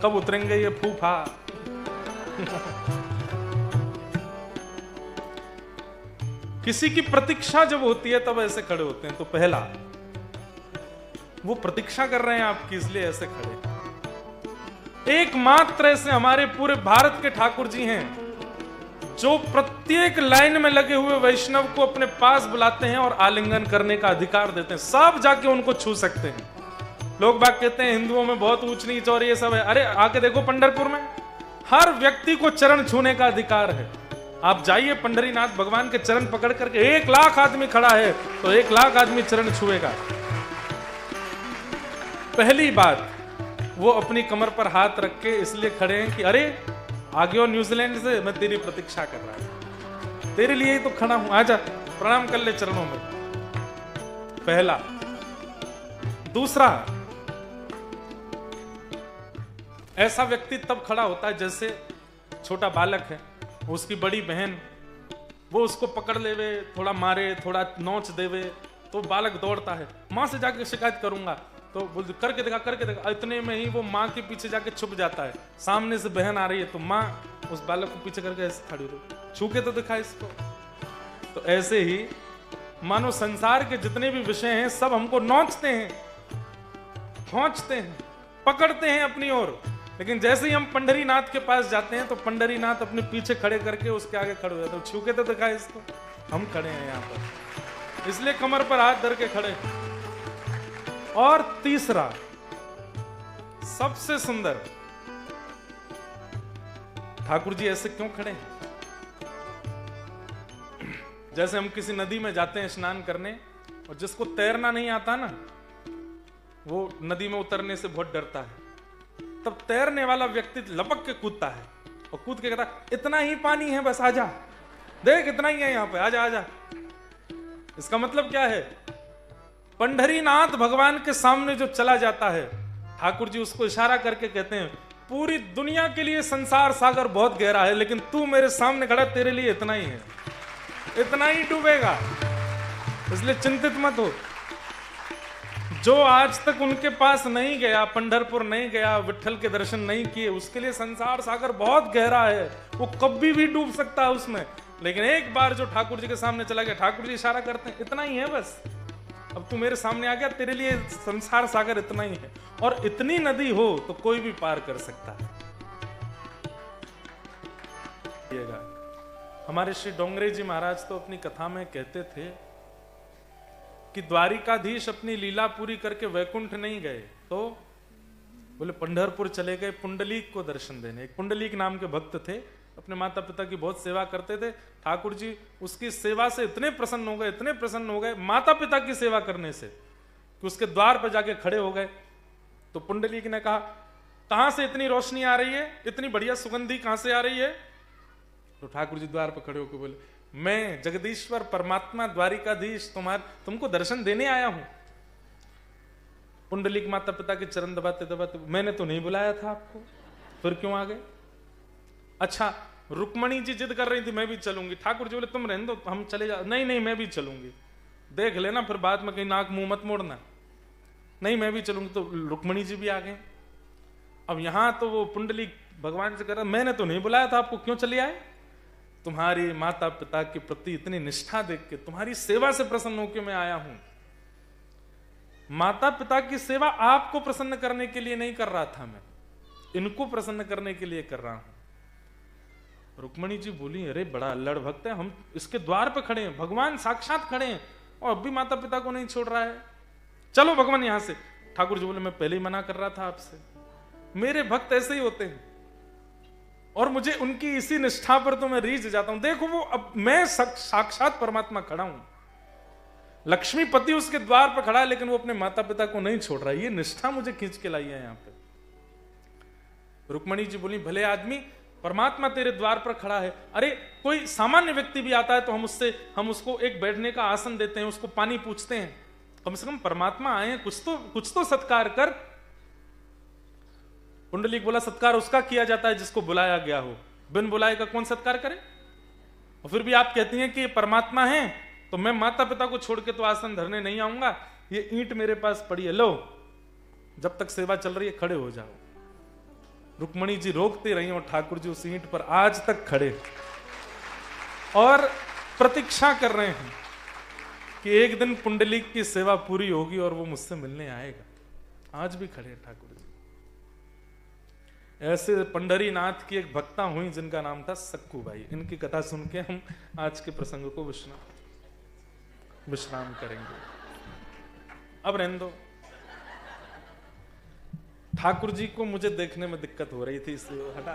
कब उतरेंगे ये फूफा। किसी की प्रतीक्षा जब होती है तब ऐसे खड़े होते हैं। तो पहला, वो प्रतीक्षा कर रहे हैं आपकी, इसलिए ऐसे खड़े। एकमात्र ऐसे हमारे पूरे भारत के ठाकुर जी हैं जो प्रत्येक लाइन में लगे हुए वैष्णव को अपने पास बुलाते हैं और आलिंगन करने का अधिकार देते हैं। सब जाके उनको छू सकते हैं। लोग बात कहते हैं हिंदुओं में बहुत ऊंच नीच और ये सब है। अरे आके देखो पंढरपुर में हर व्यक्ति को चरण छूने का अधिकार है। आप जाइए पंढरीनाथ भगवान के चरण पकड़ करके, 1 लाख आदमी खड़ा है तो 1 लाख आदमी चरण छुएगा। पहली बात, वो अपनी कमर पर हाथ रख के इसलिए खड़े हैं कि अरे आ गया न्यूजीलैंड से, मैं तेरी प्रतीक्षा कर रहा हूं, तेरे लिए ही तो खड़ा हूं, आजा प्रणाम कर ले चरणों में। पहला। दूसरा, ऐसा व्यक्ति तब खड़ा होता है जैसे छोटा बालक है, उसकी बड़ी बहन वो उसको पकड़ लेवे, थोड़ा मारे, थोड़ा नोच देवे तो बालक दौड़ता है, मां से जाके शिकायत करूंगा, तो बोल करके देखा। इतने में ही वो माँ के पीछे जाके छुप जाता है। सामने से बहन आ रही है तो माँ उस बालक को पीछे करके ऐसे खड़ी रही, छू के तो दिखा इसको। तो ऐसे ही मानो संसार के जितने भी विषय हैं सब हमको नोचते हैं, खींचते हैं, पकड़ते हैं अपनी ओर। लेकिन जैसे ही हम पंढरीनाथ के पास जाते हैं तो पंढरीनाथ अपने पीछे खड़े करके उसके आगे खड़े हो जाते हैं। छू के तो दिखा इसको, हम खड़े हैं यहाँ पर, इसलिए कमर पर हाथ धर के खड़े। और तीसरा, सबसे सुंदर, ठाकुर जी ऐसे क्यों खड़े हैं? जैसे हम किसी नदी में जाते हैं स्नान करने और जिसको तैरना नहीं आता ना, वो नदी में उतरने से बहुत डरता है। तब तैरने वाला व्यक्ति लपक के कूदता है और कूद के कहता इतना ही पानी है, बस आजा, देख इतना ही है यहाँ पे, आजा आजा। इसका मतलब क्या है? पंढरीनाथ भगवान के सामने जो चला जाता है, ठाकुर जी उसको इशारा करके कहते हैं पूरी दुनिया के लिए संसार सागर बहुत गहरा है, लेकिन तू मेरे सामने खड़ा, तेरे लिए इतना ही है, इतना ही डूबेगा, इसलिए चिंतित मत हो। जो आज तक उनके पास नहीं गया, पंढरपुर नहीं गया, विट्ठल के दर्शन नहीं किए, उसके लिए संसार सागर बहुत गहरा है, वो कभी भी डूब सकता है उसमें। लेकिन एक बार जो ठाकुर जी के सामने चला गया, ठाकुर जी इशारा करते हैं इतना ही है बस, अब तू मेरे सामने आ गया, तेरे लिए संसार सागर इतना ही है। और इतनी नदी हो तो कोई भी पार कर सकता है। हमारे श्री डोंगरे जी महाराज तो अपनी कथा में कहते थे कि द्वारिकाधीश अपनी लीला पूरी करके वैकुंठ नहीं गए, तो बोले पंढरपुर चले गए पुंडलीक को दर्शन देने। एक पुंडलीक नाम के भक्त थे, अपने माता पिता की बहुत सेवा करते थे। ठाकुर जी उसकी सेवा से इतने प्रसन्न हो गए माता पिता की सेवा करने से, कि उसके द्वार पर जाके खड़े हो गए। तो पुंडलीक ने कहा कहां से इतनी रोशनी आ रही है, इतनी बढ़िया सुगंधी कहां से आ रही है? तो ठाकुर जी द्वार पर खड़े होकर बोले मैं जगदीश्वर परमात्मा द्वारिकाधीश तुमको दर्शन देने आया हूं। पुंडलीक माता पिता के चरण दबाते दबाते, मैंने तो नहीं बुलाया था आपको, फिर क्यों आ गए? अच्छा रुक्मणी जी जिद कर रही थी मैं भी चलूंगी। ठाकुर जी बोले तुम रहने दो, हम चले जा। नहीं मैं भी चलूंगी, देख लेना फिर बाद में कहीं नाक मुंह मत मोड़ना। नहीं मैं भी चलूंगी। तो रुक्मणी जी भी आ गए। अब यहां तो वो पुंडलीक भगवान से कह रहा मैंने तो नहीं बुलाया था आपको, क्यों चले आए? तुम्हारी माता पिता के प्रति इतनी निष्ठा देख के, तुम्हारी सेवा से प्रसन्न होकर मैं आया हूं। माता पिता की सेवा आपको प्रसन्न करने के लिए नहीं कर रहा था मैं, इनको प्रसन्न करने के लिए कर रहा हूं। रुक्मणी जी बोली अरे बड़ा अल्लड़ भक्त है, हम इसके द्वार पे खड़े हैं, भगवान साक्षात खड़े हैं और अब भी माता पिता को नहीं छोड़ रहा है, चलो भगवान यहां से। ठाकुर जी बोले मैं पहले ही मना कर रहा था आपसे, मेरे भक्त ऐसे ही होते हैं और मुझे उनकी इसी निष्ठा पर तो मैं रीझ जाता हूं। देखो वो अब मैं साक्षात परमात्मा खड़ा हूं, लक्ष्मीपति उसके द्वार पर खड़ा है, लेकिन वो अपने माता पिता को नहीं छोड़ रहा है, ये निष्ठा मुझे खींच के लाई है यहां पे। रुक्मणी जी बोली भले आदमी, परमात्मा तेरे द्वार पर खड़ा है। अरे कोई सामान्य व्यक्ति भी आता है तो हम उसको एक बैठने का आसन देते हैं, उसको पानी पूछते हैं, कम से कम परमात्मा आए हैं कुछ तो सत्कार कर। पुंडलीक बोला सत्कार उसका किया जाता है जिसको बुलाया गया हो, बिन बुलाए का कौन सत्कार करे? और फिर भी आप कहती हैं कि परमात्मा है तो मैं माता पिता को छोड़ के तो आसन धरने नहीं आऊंगा, ये ईंट मेरे पास पड़ी है, लो जब तक सेवा चल रही है खड़े हो जाओ। रुक्मणी जी रोकती रही और ठाकुर जी उस ईंट पर आज तक खड़े और प्रतीक्षा कर रहे हैं कि एक दिन पुंडलीक की सेवा पूरी होगी और वो मुझसे मिलने आएगा। आज भी खड़े हैं ठाकुर जी। ऐसे पंडरी नाथ की एक भक्ता हुई जिनका नाम था सक्कू बाई। इनकी कथा सुन के हम आज के प्रसंग को विश्राम करेंगे। अब रहने दो, ठाकुर जी को मुझे देखने में दिक्कत हो रही थी इसलिए हटा